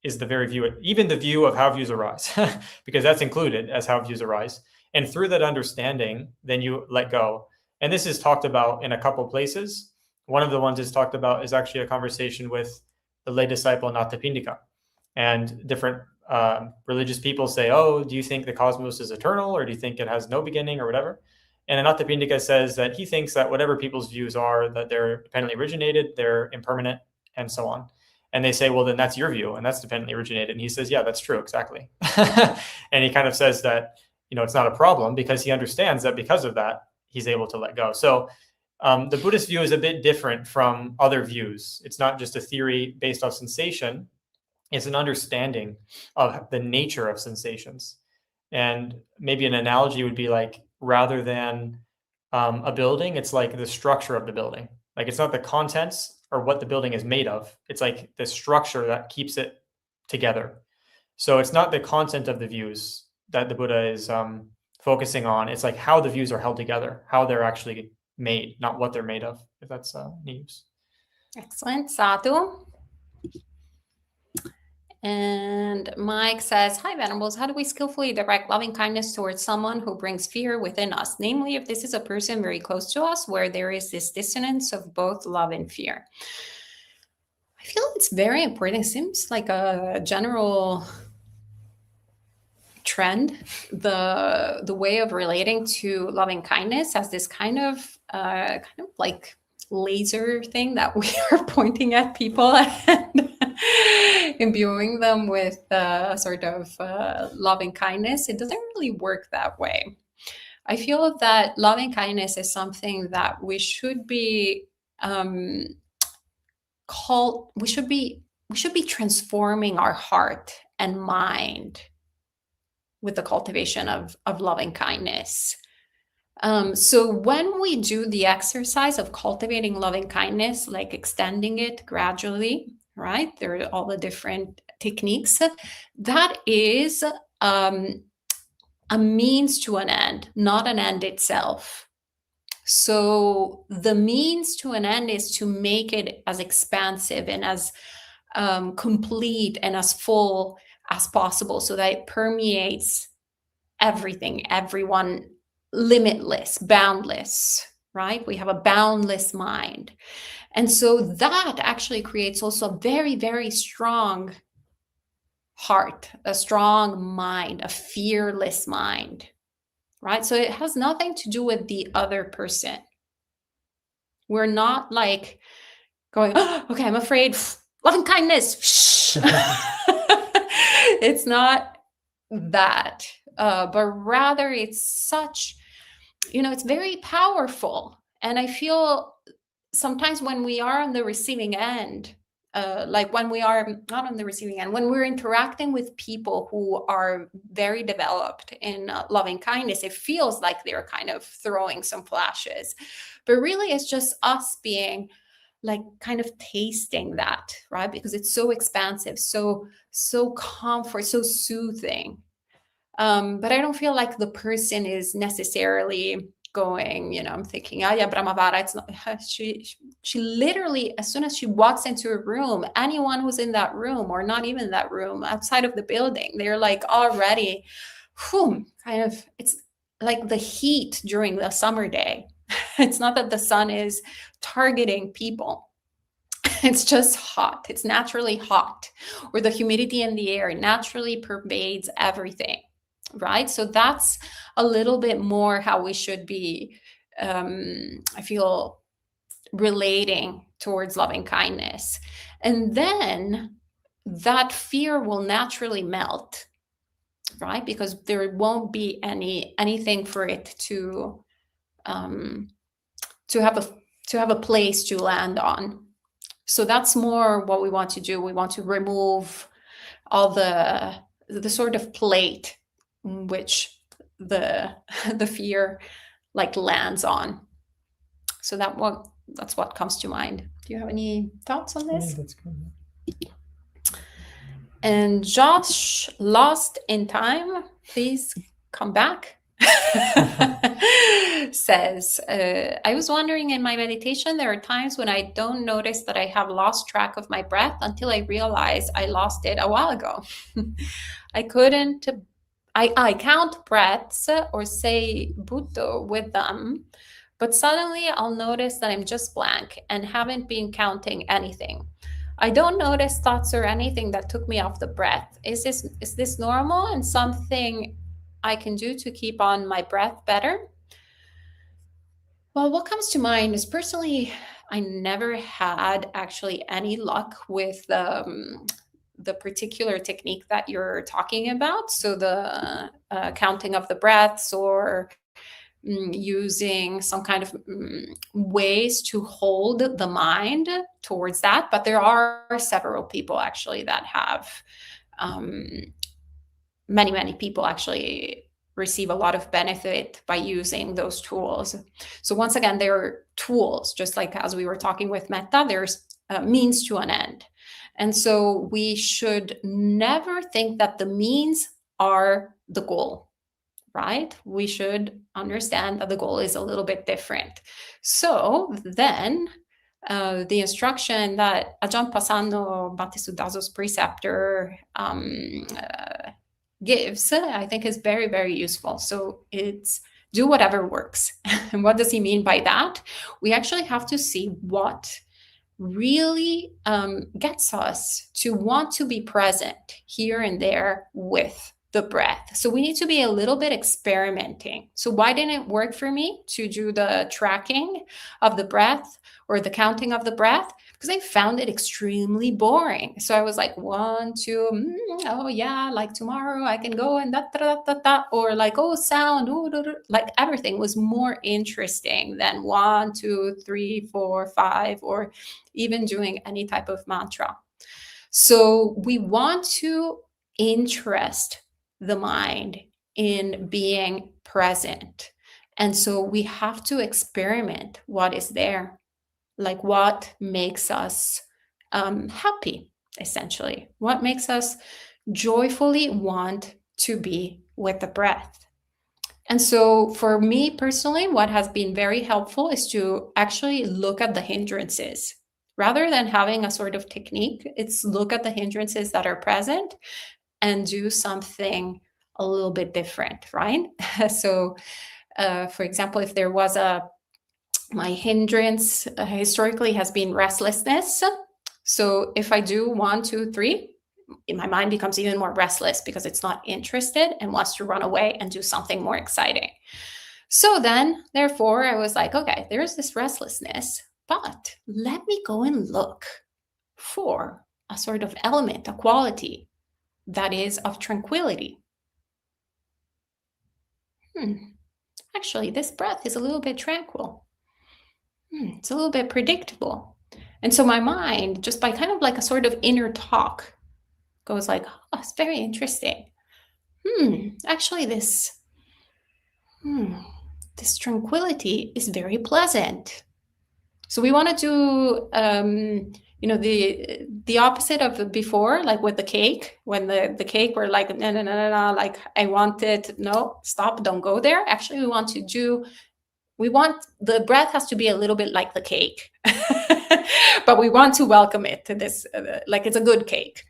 is the very view, even the view of how views arise, because that's included as how views arise. And through that understanding, then you let go. And this is talked about in a couple places. One of the ones it's talked about is actually a conversation with the lay disciple Natapindika. And different religious people say, oh, do you think the cosmos is eternal, or do you think it has no beginning, or whatever? And Natapindika says that he thinks that whatever people's views are, that they're dependently originated, they're impermanent, and so on. And they say, well, then that's your view, and that's dependently originated. And he says, yeah, that's true, exactly. And he kind of says that, it's not a problem, because he understands that because of that, he's able to let go. So the Buddhist view is a bit different from other views. It's not just a theory based on sensation. It's an understanding of the nature of sensations. And maybe an analogy would be like, rather than a building, it's like the structure of the building. Like, it's not the contents or what the building is made of. It's like the structure that keeps it together. So it's not the content of the views that the Buddha is focusing on. It's like how the views are held together, how they're actually made, not what they're made of, if that's any use. Excellent. Sadhu. And Mike says, hi, Venerables, how do we skillfully direct loving kindness towards someone who brings fear within us? Namely, if this is a person very close to us where there is this dissonance of both love and fear. I feel it's very important. It seems like a general trend, the way of relating to loving kindness as this kind of like laser thing that we are pointing at people and imbuing them with a sort of loving kindness. It doesn't really work that way. I feel that loving kindness is something that we should be we should be transforming our heart and mind with the cultivation of loving kindness. So when we do the exercise of cultivating loving kindness, like extending it gradually, right? There are all the different techniques. That is a means to an end, not an end itself. So the means to an end is to make it as expansive and as complete and as full as possible, so that it permeates everything, everyone, limitless, boundless, right? We have a boundless mind. And so that actually creates also a very, very strong heart, a strong mind, a fearless mind, right? So it has nothing to do with the other person. We're not like going, oh, okay, I'm afraid, loving kindness. It's not that, but rather it's such, it's very powerful. And I feel sometimes when we are on the receiving end, like when we are not on the receiving end, when we're interacting with people who are very developed in loving kindness, it feels like they're kind of throwing some flashes, but really it's just us being like kind of tasting that, right? Because it's so expansive, so comfort, so soothing. But I don't feel like the person is necessarily going, I'm thinking, oh yeah, Brahmavara, it's not, she literally, as soon as she walks into a room, anyone who's in that room or not even that room, outside of the building, they're like already, kind of, it's like the heat during the summer day. It's not that the sun is targeting people. It's just hot. It's naturally hot, or the humidity in the air naturally pervades everything, right? So that's a little bit more how we should be, I feel, relating towards loving kindness. And then that fear will naturally melt, right? Because there won't be anything for it to have a place to land on. So that's more what we want to do. We want to remove all the sort of plate which the fear like lands on. So that's what comes to mind. Do you have any thoughts on this? Yeah, that's good. And Josh, lost in time, please come back. Says, I was wondering, in my meditation, there are times when I don't notice that I have lost track of my breath until I realize I lost it a while ago. I count breaths or say Buddha with them, but suddenly I'll notice that I'm just blank and haven't been counting anything. I don't notice thoughts or anything that took me off the breath. Is this normal and something I can do to keep on my breath better? Well, what comes to mind is, personally, I never had actually any luck with the particular technique that you're talking about. So the counting of the breaths, or using some kind of ways to hold the mind towards that. But there are several people actually that have, many people actually receive a lot of benefit by using those tools. So once again, they're tools, just like as we were talking with metta, there's a means to an end. And so we should never think that the means are the goal, right? We should understand that the goal is a little bit different. So then the instruction that Ajahn Passanno Bhattisudazo's preceptor gives, I think, is very, very useful. So it's do whatever works. And what does he mean by that? We actually have to see what really gets us to want to be present here and there with the breath. So we need to be a little bit experimenting. So why didn't it work for me to do the tracking of the breath or the counting of the breath? Because I found it extremely boring. So I was like, 1, 2, oh yeah, like tomorrow I can go and da da da da da, or like, oh, sound, ooh, da, da. Like everything was more interesting than 1, 2, 3, 4, 5, or even doing any type of mantra. So we want to interest the mind in being present. And so we have to experiment what is there, like what makes us happy, essentially, what makes us joyfully want to be with the breath. And so for me personally, what has been very helpful is to actually look at the hindrances. Rather than having a sort of technique, it's look at the hindrances that are present and do something a little bit different, right? So, for example, if there was my hindrance historically has been restlessness. So if I do 1, 2, 3, my mind becomes even more restless because it's not interested and wants to run away and do something more exciting. So then, therefore, I was like, okay, there's this restlessness, but let me go and look for a sort of element, a quality that is of tranquility. Actually, this breath is a little bit tranquil. It's a little bit predictable. And so my mind, just by kind of like a sort of inner talk, goes like, oh, it's very interesting. Actually, this tranquility is very pleasant. So we want to do, the opposite of before, like with the cake, when the cake were like, no, like I want it. No, stop, don't go there. Actually, we want the breath has to be a little bit like the cake, but we want to welcome it to this, like it's a good cake.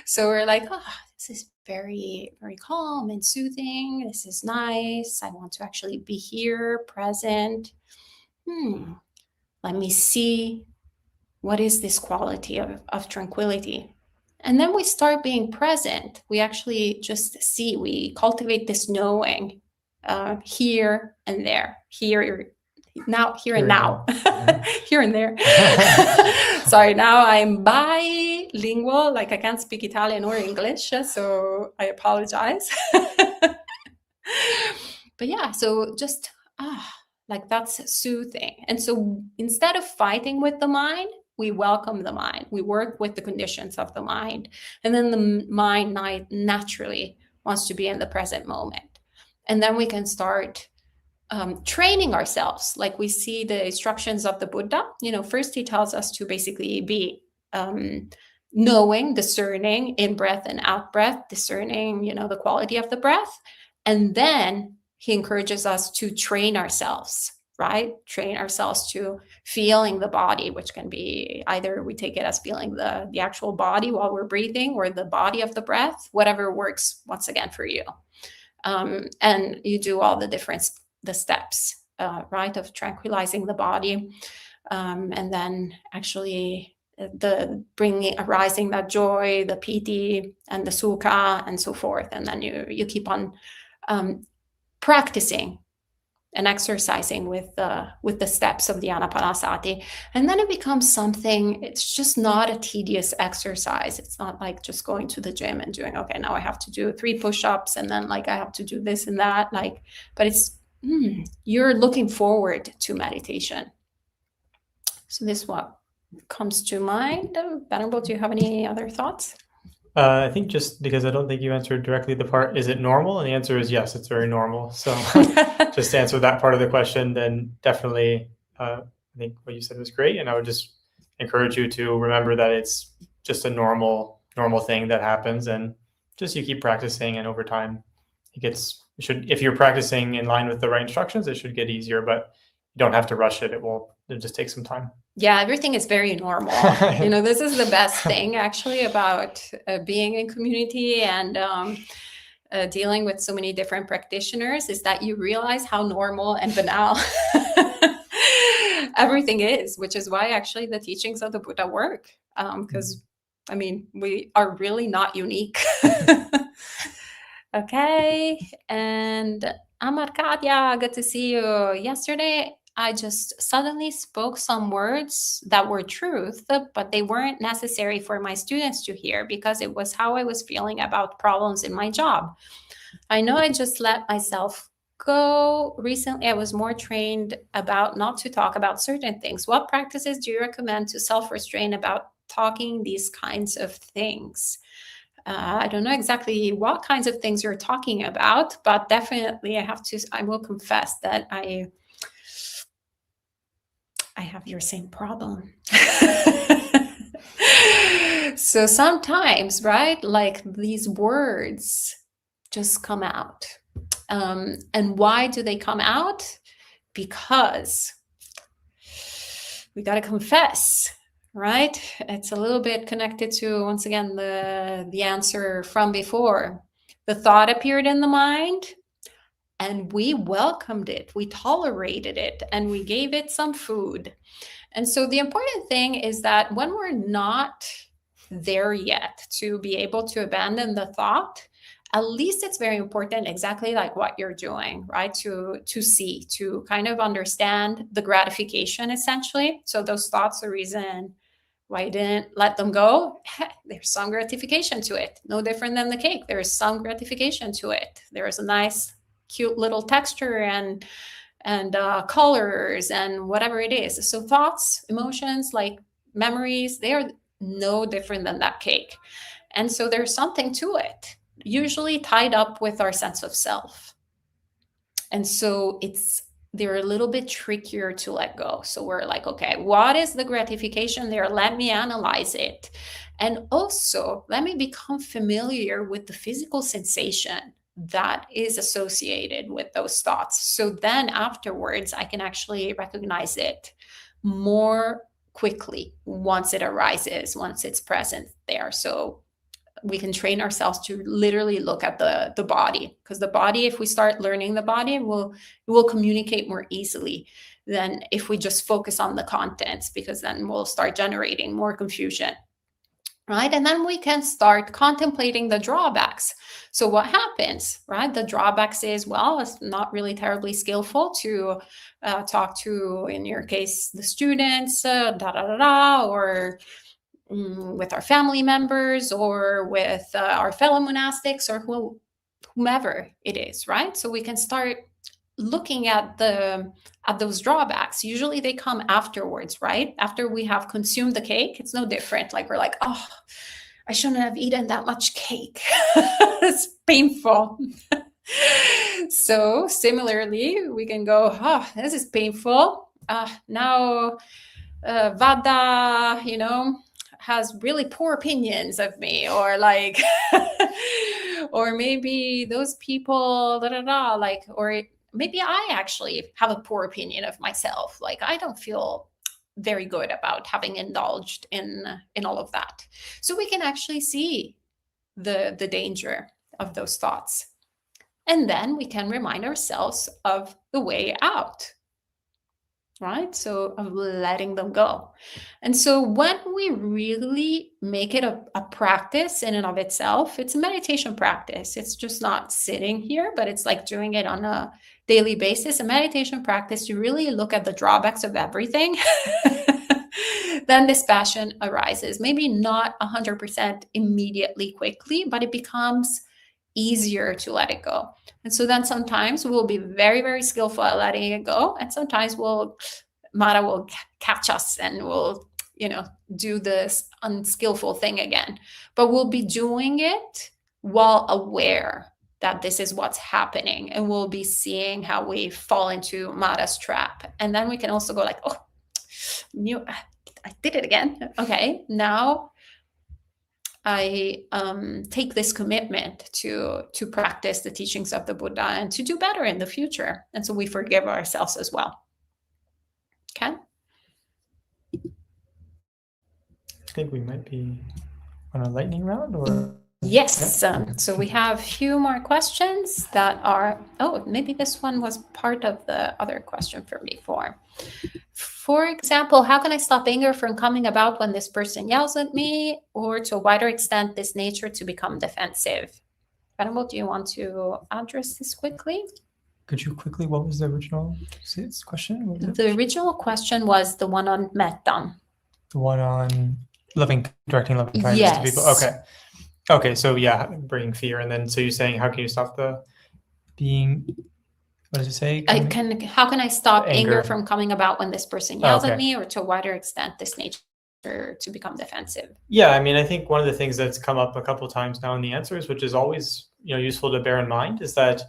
So we're like, oh, this is very, very calm and soothing. This is nice. I want to actually be here, present. Let me see, what is this quality of tranquility? And then we start being present. We actually just we cultivate this knowing here and there, here now, here and now, Mm-hmm. here and there. Sorry, now I'm bilingual, like I can't speak Italian or English, so I apologize. But yeah, so just, like that's soothing. And so instead of fighting with the mind, we welcome the mind. We work with the conditions of the mind. And then the mind naturally wants to be in the present moment. And then we can start training ourselves. Like we see the instructions of the Buddha. First he tells us to basically be knowing, discerning in breath and out breath, discerning, the quality of the breath. And then he encourages us to train ourselves, right? Train ourselves to feeling the body, which can be either we take it as feeling the actual body while we're breathing, or the body of the breath, whatever works once again for you. And you do all the steps, right, of tranquilizing the body, and then actually arising that joy, the piti and the sukha and so forth. And then you keep on practicing and exercising with the steps of the anapanasati. And then it becomes something, it's just not a tedious exercise. It's not like just going to the gym and doing, okay, now I have to do 3 push-ups and then like I have to do this and that, but it's you're looking forward to meditation. So this is what comes to mind. Venerable, do you have any other thoughts? I think just because I don't think you answered directly the part, is it normal? And the answer is yes, it's very normal. So just to answer that part of the question, then definitely I think what you said was great. And I would just encourage you to remember that it's just a normal thing that happens, and just you keep practicing, and over time if you're practicing in line with the right instructions, it should get easier, but you don't have to rush it. It'll just take some time. Yeah, everything is very normal. This is the best thing actually about being in community and dealing with so many different practitioners, is that you realize how normal and banal everything is, which is why actually the teachings of the Buddha work, because we are really not unique. Okay, and Amarkadya, good to see you. Yesterday I just suddenly spoke some words that were truth, but they weren't necessary for my students to hear, because it was how I was feeling about problems in my job. I know I just let myself go. Recently, I was more trained about not to talk about certain things. What practices do you recommend to self-restrain about talking these kinds of things? I don't know exactly what kinds of things you're talking about, but definitely I will confess that I have your same problem. So sometimes, right, like these words just come out. And why do they come out? Because we got to confess, right? It's a little bit connected to, once again, the answer from before. The thought appeared in the mind, and we welcomed it, we tolerated it, and we gave it some food. And so the important thing is that when we're not there yet to be able to abandon the thought, at least it's very important, exactly like what you're doing, right? To see, to kind of understand the gratification, essentially. So those thoughts, the reason why you didn't let them go, there's some gratification to it. No different than the cake. There is some gratification to it. There is a nice, cute little texture and colors and whatever it is. So thoughts, emotions, like memories, they are no different than that cake. And so there's something to it, usually tied up with our sense of self. And so they're a little bit trickier to let go. So we're like, okay, what is the gratification there? Let me analyze it. And also let me become familiar with the physical sensation that is associated with those thoughts. So then afterwards, I can actually recognize it more quickly once it arises, once it's present there. So we can train ourselves to literally look at the body, because the body, if we start learning the body, it will communicate more easily than if we just focus on the contents, because then we'll start generating more confusion. right? And then we can start contemplating the drawbacks. So what happens, right? The drawbacks is, well, it's not really terribly skillful to talk to, in your case, the students, or with our family members, or with our fellow monastics, or whomever it is, right? So we can start looking at those drawbacks. Usually they come afterwards, right? After we have consumed the cake, it's no different. Like we're like, oh, I shouldn't have eaten that much cake. It's painful. So similarly, we can go, oh, this is painful. Now Vada, has really poor opinions of me, or like, or maybe those people, like, or maybe I actually have a poor opinion of myself. Like I don't feel very good about having indulged in all of that. So we can actually see the danger of those thoughts. And then we can remind ourselves of the way out, right? So of letting them go. And so when we really make it a practice in and of itself, it's a meditation practice. It's just not sitting here, but it's like doing it on a daily basis. A meditation practice, you really look at the drawbacks of everything. Then this passion arises. Maybe not 100% immediately, quickly, but it becomes easier to let it go. And so then sometimes we'll be very, very skillful at letting it go. And sometimes Mara will catch us and we'll, do this unskillful thing again. But we'll be doing it while aware that this is what's happening. And we'll be seeing how we fall into Mara's trap. And then we can also go like, oh, I did it again. Okay, now I take this commitment to practice the teachings of the Buddha and to do better in the future. And so we forgive ourselves as well. Okay? I think we might be on a lightning round, or? Yes. So we have a few more questions that are, maybe this one was part of the other question from before. For example, how can I stop anger from coming about when this person yells at me, or to a wider extent, this nature to become defensive? Venerable, do you want to address this quickly? Could you quickly, what was the original question? The original question was the one on metta. The one on directing loving kindness to people. Okay. So yeah, bringing fear, and then so you're saying, how can you stop the being? What does it say? How can I stop anger from coming about when this person yells at me, or to a wider extent, this nature to become defensive? Yeah, I mean, I think one of the things that's come up a couple of times now in the answers, which is always useful to bear in mind, is that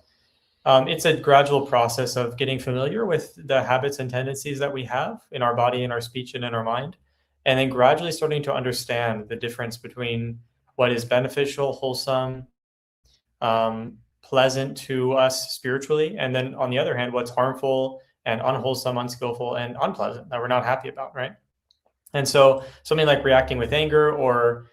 it's a gradual process of getting familiar with the habits and tendencies that we have in our body, in our speech, and in our mind, and then gradually starting to understand the difference between what is beneficial, wholesome, pleasant to us spiritually, and then on the other hand, what's harmful and unwholesome, unskillful, and unpleasant that we're not happy about, right? And so something like reacting with anger, or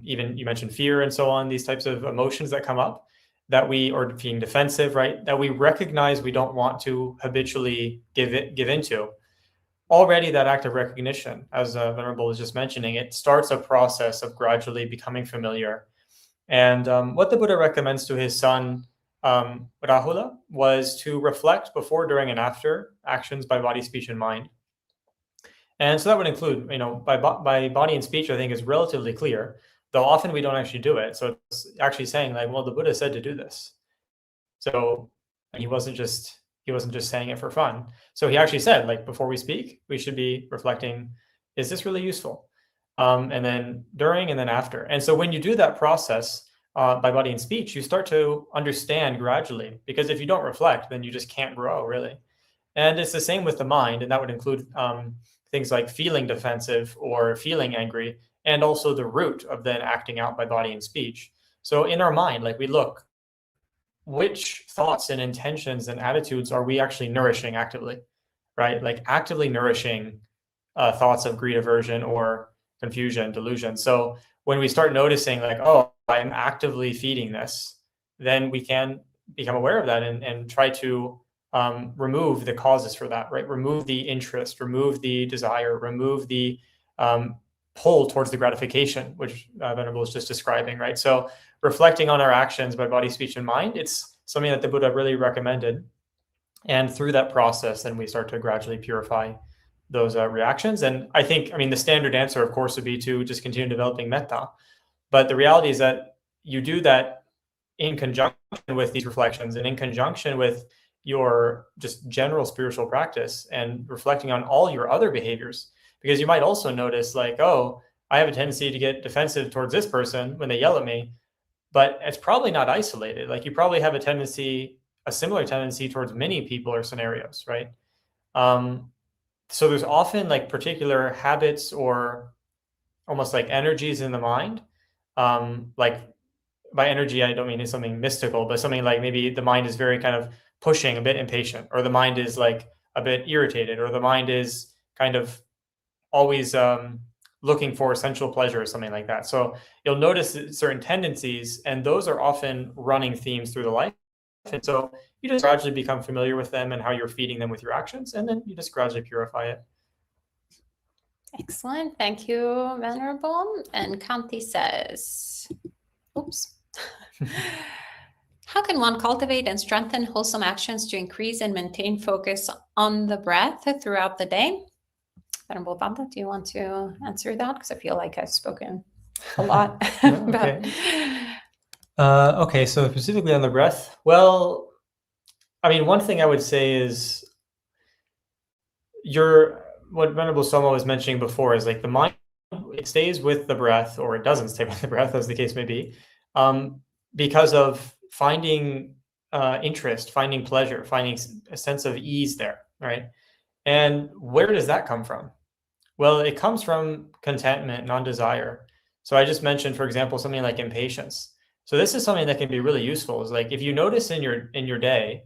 even you mentioned fear and so on, these types of emotions that come up, or being defensive, right, that we recognize we don't want to habitually give into. Already that act of recognition, as Venerable was just mentioning, it starts a process of gradually becoming familiar. And what the Buddha recommends to his son, Rahula, was to reflect before, during, and after actions by body, speech, and mind. And so that would include, by body and speech, I think is relatively clear, though often we don't actually do it. So it's actually saying like, well, the Buddha said to do this. So he wasn't just saying it for fun. So he actually said, like, before we speak, we should be reflecting, is this really useful? And then during, and then after. And so when you do that process by body and speech, you start to understand gradually, because if you don't reflect, then you just can't grow, really. And it's the same with the mind, and that would include things like feeling defensive or feeling angry, and also the root of then acting out by body and speech. So in our mind, like, we look, which thoughts and intentions and attitudes are we actually nourishing actively, right? Like actively nourishing thoughts of greed, aversion, or confusion, delusion. So when we start noticing like, oh, I'm actively feeding this, then we can become aware of that and try to remove the causes for that, right? Remove the interest, remove the desire, remove the pull towards the gratification, which Venerable was just describing, right? So reflecting on our actions by body, speech, and mind, it's something that the Buddha really recommended. And through that process, then we start to gradually purify those reactions. And I think, I mean, the standard answer, of course, would be to just continue developing metta. But the reality is that you do that in conjunction with these reflections and in conjunction with your just general spiritual practice and reflecting on all your other behaviors. Because you might also notice like, oh, I have a tendency to get defensive towards this person when they yell at me, but it's probably not isolated. Like you probably have a similar tendency towards many people or scenarios, right? So there's often like particular habits or almost like energies in the mind. Like by energy, I don't mean it's something mystical, but something like maybe the mind is very kind of pushing, a bit impatient, or the mind is like a bit irritated, or the mind is kind of always looking for sensual pleasure or something like that. So you'll notice certain tendencies, and those are often running themes through the life. And so you just gradually become familiar with them and how you're feeding them with your actions, and then you just gradually purify it. Excellent. Thank you, Venerable. And Kanti says, oops. How can one cultivate and strengthen wholesome actions to increase and maintain focus on the breath throughout the day? Venerable Banda, do you want to answer that? Because I feel like I've spoken a lot. Okay, so specifically on the breath, well, I mean, one thing I would say is what Venerable Soma was mentioning before is like the mind, it stays with the breath, or it doesn't stay with the breath, as the case may be, because of finding interest, finding pleasure, finding a sense of ease there, right? And where does that come from? Well, it comes from contentment, non-desire. So I just mentioned, for example, something like impatience. So this is something that can be really useful. Is like if you notice in your day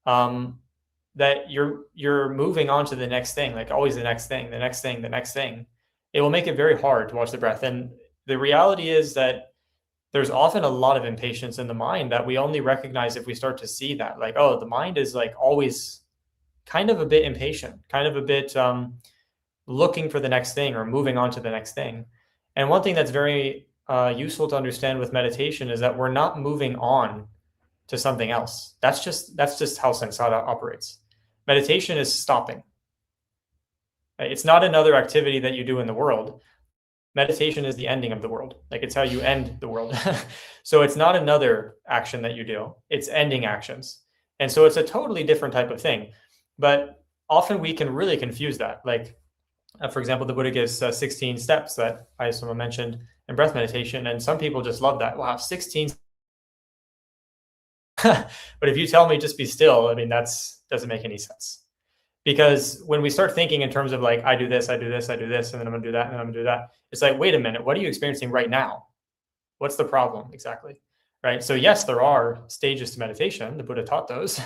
that you're moving on to the next thing, like always the next thing, the next thing, the next thing, it will make it very hard to watch the breath. And the reality is that there's often a lot of impatience in the mind that we only recognize if we start to see that, like, oh, the mind is like always kind of a bit impatient, kind of a bit looking for the next thing or moving on to the next thing. And one thing that's very useful to understand with meditation is that we're not moving on to something else. That's just how samsara operates. Meditation is stopping. It's not another activity that you do in the world. Meditation is the ending of the world. Like it's how you end the world. So it's not another action that you do. It's ending actions. And so it's a totally different type of thing. But often we can really confuse that. Like, for example, the Buddha gives 16 steps that Asava mentioned in breath meditation. And some people just love that. Wow, 16. But if you tell me just be still, I mean, doesn't make any sense. Because when we start thinking in terms of like, I do this, I do this, I do this, and then I'm gonna do that, and then I'm gonna do that, it's like, wait a minute, what are you experiencing right now? What's the problem exactly, right? So yes, there are stages to meditation. The Buddha taught those.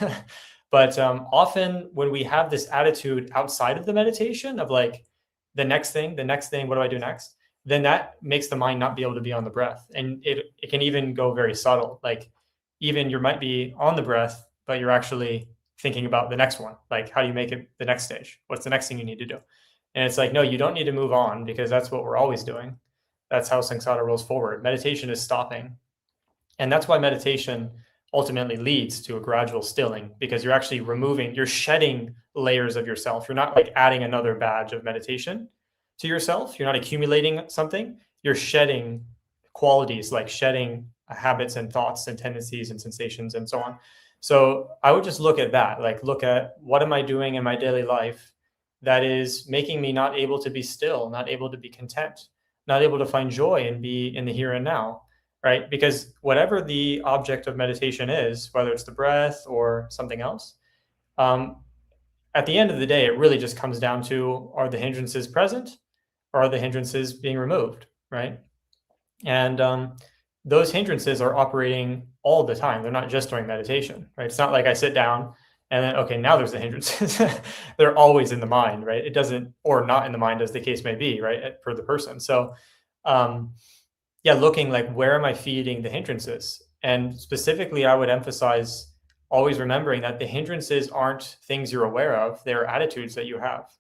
But often when we have this attitude outside of the meditation of like, the next thing, what do I do next? Then that makes the mind not be able to be on the breath. And it can even go very subtle. Like even you might be on the breath, but you're actually thinking about the next one. Like, how do you make it the next stage? What's the next thing you need to do? And it's like, no, you don't need to move on because that's what we're always doing. That's how samsara rolls forward. Meditation is stopping. And that's why meditation ultimately leads to a gradual stilling, because you're actually you're shedding layers of yourself. You're not like adding another badge of meditation to yourself. You're not accumulating something. You're shedding qualities, like shedding habits and thoughts and tendencies and sensations and so on. So I would just look at that, like look at what am I doing in my daily life that is making me not able to be still, not able to be content, not able to find joy and be in the here and now, right? Because whatever the object of meditation is, whether it's the breath or something else, at the end of the day, it really just comes down to, are the hindrances present or are the hindrances being removed, right? And those hindrances are operating all the time. They're not just during meditation, right? It's not like I sit down and then, okay, now there's the hindrances. They're always in the mind, right? It doesn't, or not in the mind as the case may be, right? Per the person. So yeah, looking like, where am I feeding the hindrances? And specifically, I would emphasize always remembering that the hindrances aren't things you're aware of. They're attitudes that you have.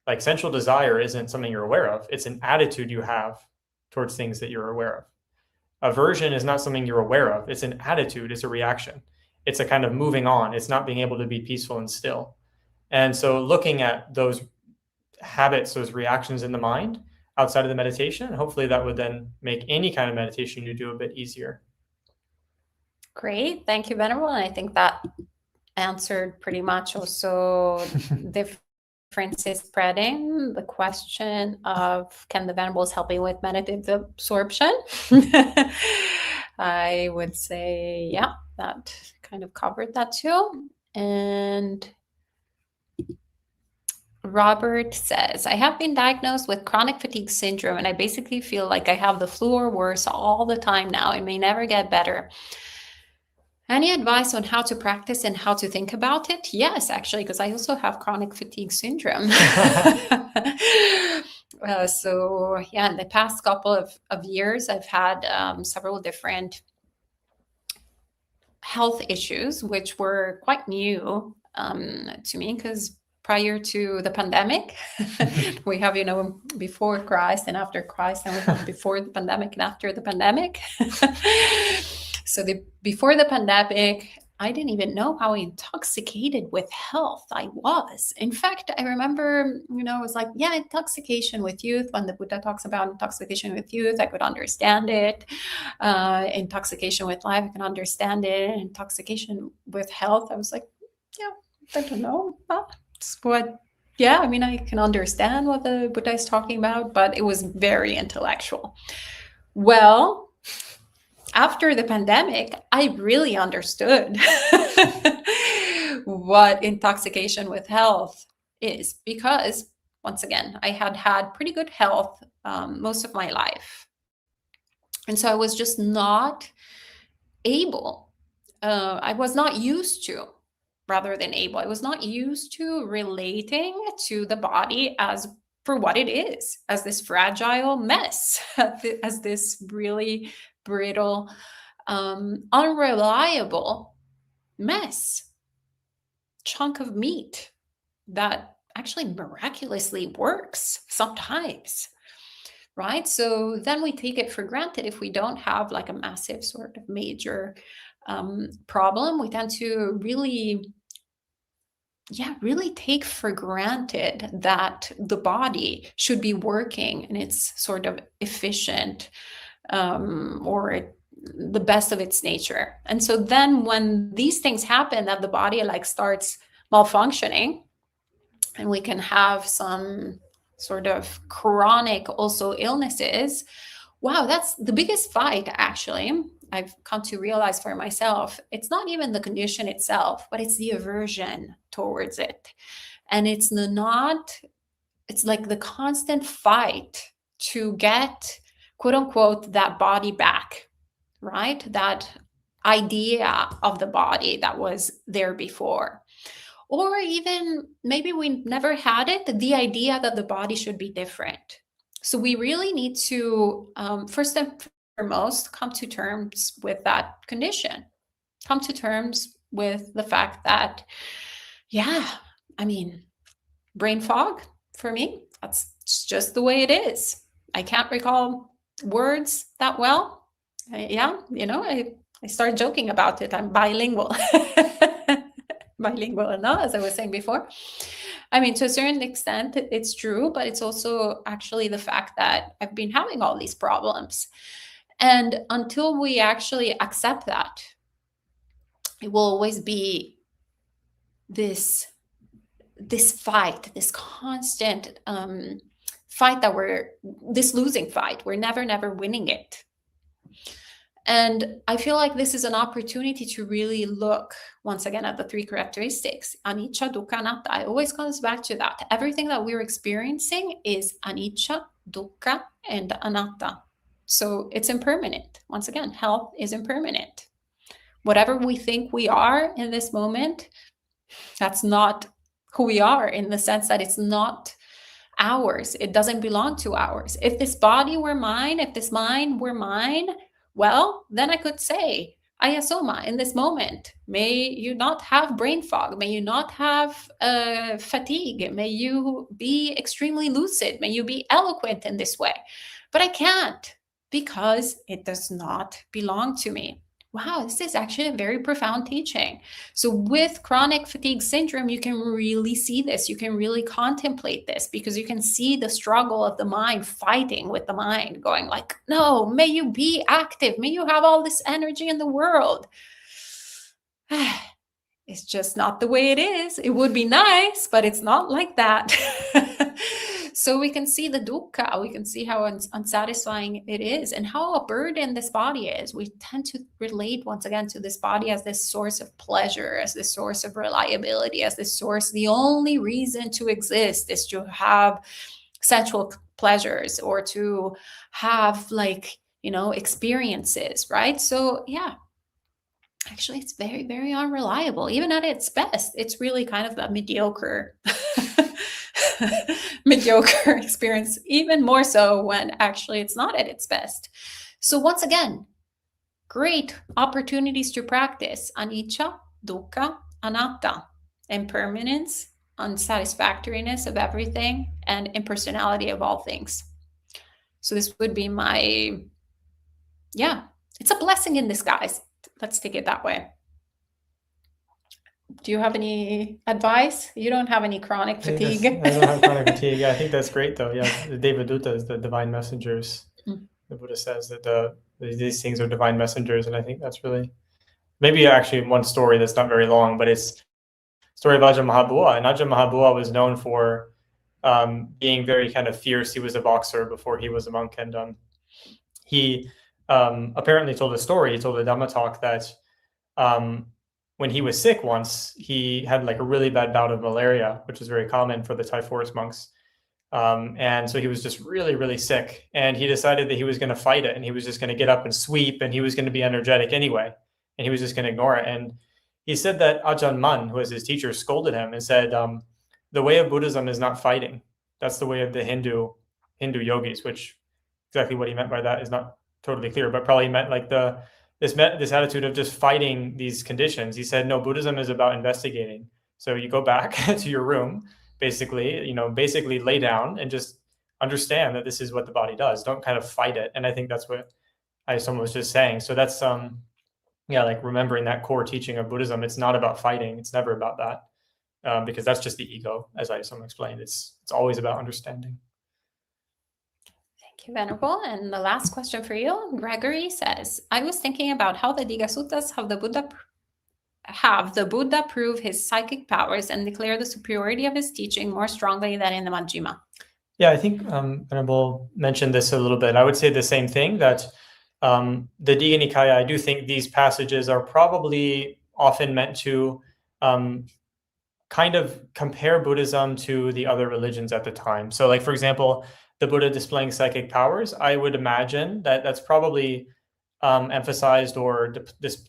Like sensual desire isn't something you're aware of. It's an attitude you have towards things that you're aware of. Aversion is not something you're aware of. It's an attitude. It's a reaction. It's a kind of moving on. It's not being able to be peaceful and still. And so looking at those habits, those reactions in the mind outside of the meditation, hopefully that would then make any kind of meditation you do a bit easier. Great. Thank you, Venerable. And I think that answered pretty much also differences spreading the question of, can the Venerables help me with meditative absorption? I would say, yeah, that kind of covered that too. And Robert says, I have been diagnosed with chronic fatigue syndrome, and I basically feel like I have the flu or worse all the time now. It may never get better. Any advice on how to practice and how to think about it? Yes, actually, because I also have chronic fatigue syndrome. So yeah, in the past couple of years, I've had several different health issues, which were quite new to me, because prior to the pandemic, we have, before Christ and after Christ, and we have before the pandemic and after the pandemic. So before the pandemic, I didn't even know how intoxicated with health I was. In fact, I remember, it was like, yeah, intoxication with youth. When the Buddha talks about intoxication with youth, I could understand it. Intoxication with life, I can understand it. Intoxication with health, I was like, yeah, I don't know. I can understand what the Buddha is talking about, but it was very intellectual. Well, after the pandemic, I really understood what intoxication with health is, because once again, I had pretty good health most of my life. And so I was just not able. I was not used to, rather than able, I was not used to relating to the body as for what it is, as this fragile mess, as this really brittle, unreliable mess, chunk of meat that actually miraculously works sometimes, right? So then we take it for granted. If we don't have like a massive sort of major problem, we tend to really take for granted that the body should be working in its sort of efficient or the best of its nature. And so then when these things happen, that the body like starts malfunctioning, and we can have some sort of chronic also illnesses. Wow, that's the biggest fight, actually. I've come to realize for myself, it's not even the condition itself, but it's the aversion towards it. And it's like the constant fight to get, quote unquote, that body back, right? That idea of the body that was there before. Or even maybe we never had it, the idea that the body should be different. So we really need to, first and foremost, come to terms with that condition. Come to terms with the fact that, brain fog for me, that's just the way it is. I can't recall words that well. I start joking about it. I'm bilingual. Bilingual, no, as I was saying before. To a certain extent, it's true, but it's also actually the fact that I've been having all these problems. And until we actually accept that, it will always be this fight, this constant fight this losing fight. We're never winning it. And I feel like this is an opportunity to really look once again at the three characteristics, anicca, dukkha, anatta. It always comes back to that. Everything that we're experiencing is anicca, dukkha, and anatta. So it's impermanent. Once again, health is impermanent. Whatever we think we are in this moment, that's not who we are, in the sense that it's not ours. It doesn't belong to ours. If this body were mine, if this mind were mine, well, then I could say Ayasoma, in this moment, may you not have brain fog, may you not have fatigue, may you be extremely lucid, may you be eloquent in this way. But I can't because it does not belong to me. Wow, this is actually a very profound teaching. So, with chronic fatigue syndrome, you can really see this. You can really contemplate this because you can see the struggle of the mind fighting with the mind, going like, no, may you be active. May you have all this energy in the world. It's just not the way it is. It would be nice, but it's not like that. So we can see the dukkha, we can see how unsatisfying it is and how a burden this body is. We tend to relate once again to this body as this source of pleasure, as this source of reliability, as this source. The only reason to exist is to have sensual pleasures or to have experiences, right? So yeah, actually it's very, very unreliable. Even at its best, it's really kind of a mediocre mediocre experience, even more so when actually it's not at its best. So once again, great opportunities to practice anicca, dukkha, anatta, impermanence, unsatisfactoriness of everything, and impersonality of all things. So this would be it's a blessing in disguise. Let's take it that way. Do you have any advice? You don't have any chronic fatigue. I don't have chronic fatigue. Yeah, I think that's great though. Yeah, the Devadutas, the divine messengers. The Buddha says that these things are divine messengers, and I think that's really maybe actually one story that's not very long, but it's the story of Ajahn Mahabua. And Ajahn Mahabua was known for being very kind of fierce. He was a boxer before he was a monk, and he apparently told a story. He told a Dhamma talk that when he was sick once, he had like a really bad bout of malaria, which is very common for the Thai forest monks. And so he was just really, really sick. And he decided that he was going to fight it. And he was just going to get up and sweep. And he was going to be energetic anyway. And he was just going to ignore it. And he said that Ajahn Mun, who was his teacher, scolded him and said, the way of Buddhism is not fighting. That's the way of the Hindu yogis, which exactly what he meant by that is not totally clear, but probably meant like this attitude of just fighting these conditions. He said, no, Buddhism is about investigating. So you go back to your room, basically lay down and just understand that this is what the body does. Don't kind of fight it. And I think that's what Ayasoma was just saying. So that's, like remembering that core teaching of Buddhism. It's not about fighting. It's never about that, because that's just the ego, as Ayasoma explained. It's always about understanding. Thank you, Venerable. And the last question for you, Gregory says, I was thinking about how the Digha Suttas have the Buddha prove his psychic powers and declare the superiority of his teaching more strongly than in the Majjhima. Yeah, I think Venerable mentioned this a little bit. I would say the same thing, that the Digha Nikaya, I do think these passages are probably often meant to kind of compare Buddhism to the other religions at the time. So like, for example, the Buddha displaying psychic powers, I would imagine that that's probably emphasized or depicted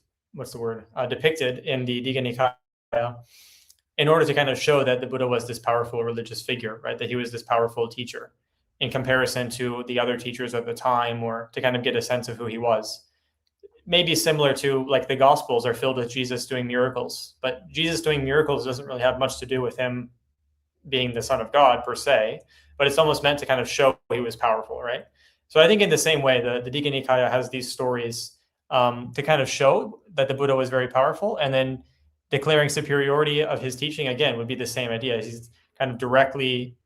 in the Digha Nikaya in order to kind of show that the Buddha was this powerful religious figure, right? That he was this powerful teacher in comparison to the other teachers at the time, or to kind of get a sense of who he was. Maybe similar to like the Gospels are filled with Jesus doing miracles, but Jesus doing miracles doesn't really have much to do with him being the Son of God per se, but it's almost meant to kind of show he was powerful, right? So I think in the same way, the Digha Nikaya has these stories to kind of show that the Buddha was very powerful, and then declaring superiority of his teaching, again, would be the same idea. He's kind of directly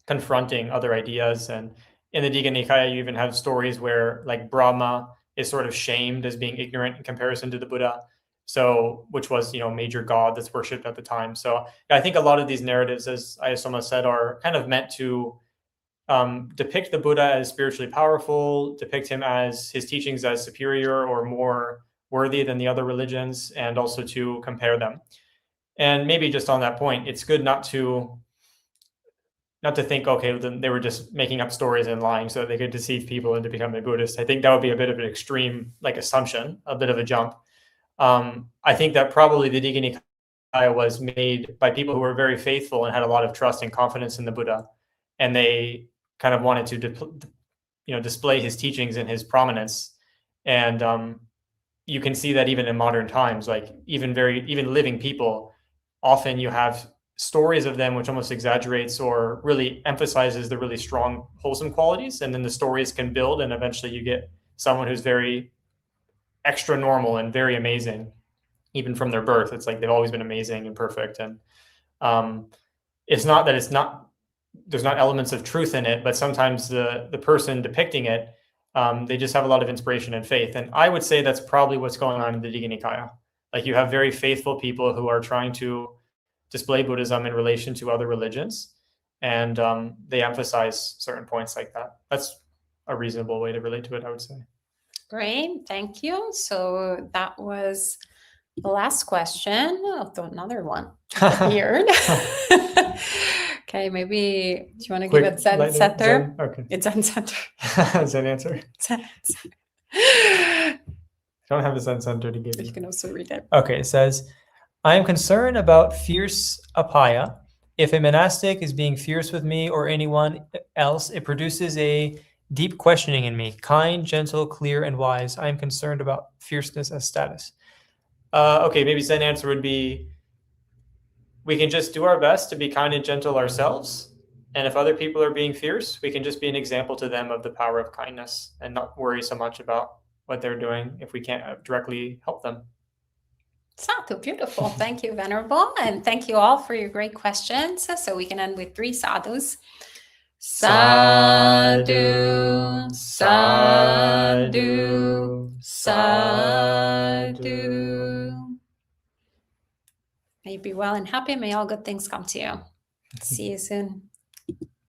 confronting other ideas. And in the Digha Nikaya, you even have stories where like Brahma is sort of shamed as being ignorant in comparison to the Buddha. So, which was, major god that's worshipped at the time. So I think a lot of these narratives, as Ayasoma said, are kind of meant to depict the Buddha as spiritually powerful, depict him as his teachings as superior or more worthy than the other religions, and also to compare them. And maybe just on that point, it's good not to think, okay, then they were just making up stories and lying so that they could deceive people into becoming Buddhist. I think that would be a bit of an extreme assumption, a bit of a jump. I think that probably the Digha Nikaya was made by people who were very faithful and had a lot of trust and confidence in the Buddha, and they kind of wanted to display his teachings and his prominence. And you can see that even in modern times, like even living people, often you have stories of them which almost exaggerates or really emphasizes the really strong, wholesome qualities. And then the stories can build, and eventually you get someone who's very extra normal and very amazing, even from their birth. It's like they've always been amazing and perfect. And it's not that there's not elements of truth in it, but sometimes the person depicting it, they just have a lot of inspiration and faith. And I would say that's probably what's going on in the Digha Nikaya. Like you have very faithful people who are trying to display Buddhism in relation to other religions, and they emphasize certain points like that. That's a reasonable way to relate to it, I would say. Great, thank you. So that was the last question. Oh, another one appeared. Okay, maybe do you want to give it Zen Center? Okay. It's Zen Center. Zen answer. Zen. I don't have a Zen Center to give you. You can also read it. Okay, it says, I am concerned about fierce apaya. If a monastic is being fierce with me or anyone else, it produces a deep questioning in me. Kind, gentle, clear, and wise. I am concerned about fierceness as status. Okay, maybe Zen answer would be, we can just do our best to be kind and gentle ourselves. And if other people are being fierce, we can just be an example to them of the power of kindness and not worry so much about what they're doing if we can't directly help them. Sadhu, beautiful. Thank you, Venerable. And thank you all for your great questions. So we can end with 3 sadhus. Sadhu, sadhu, sadhu. May you be well and happy. May all good things come to you. See you soon.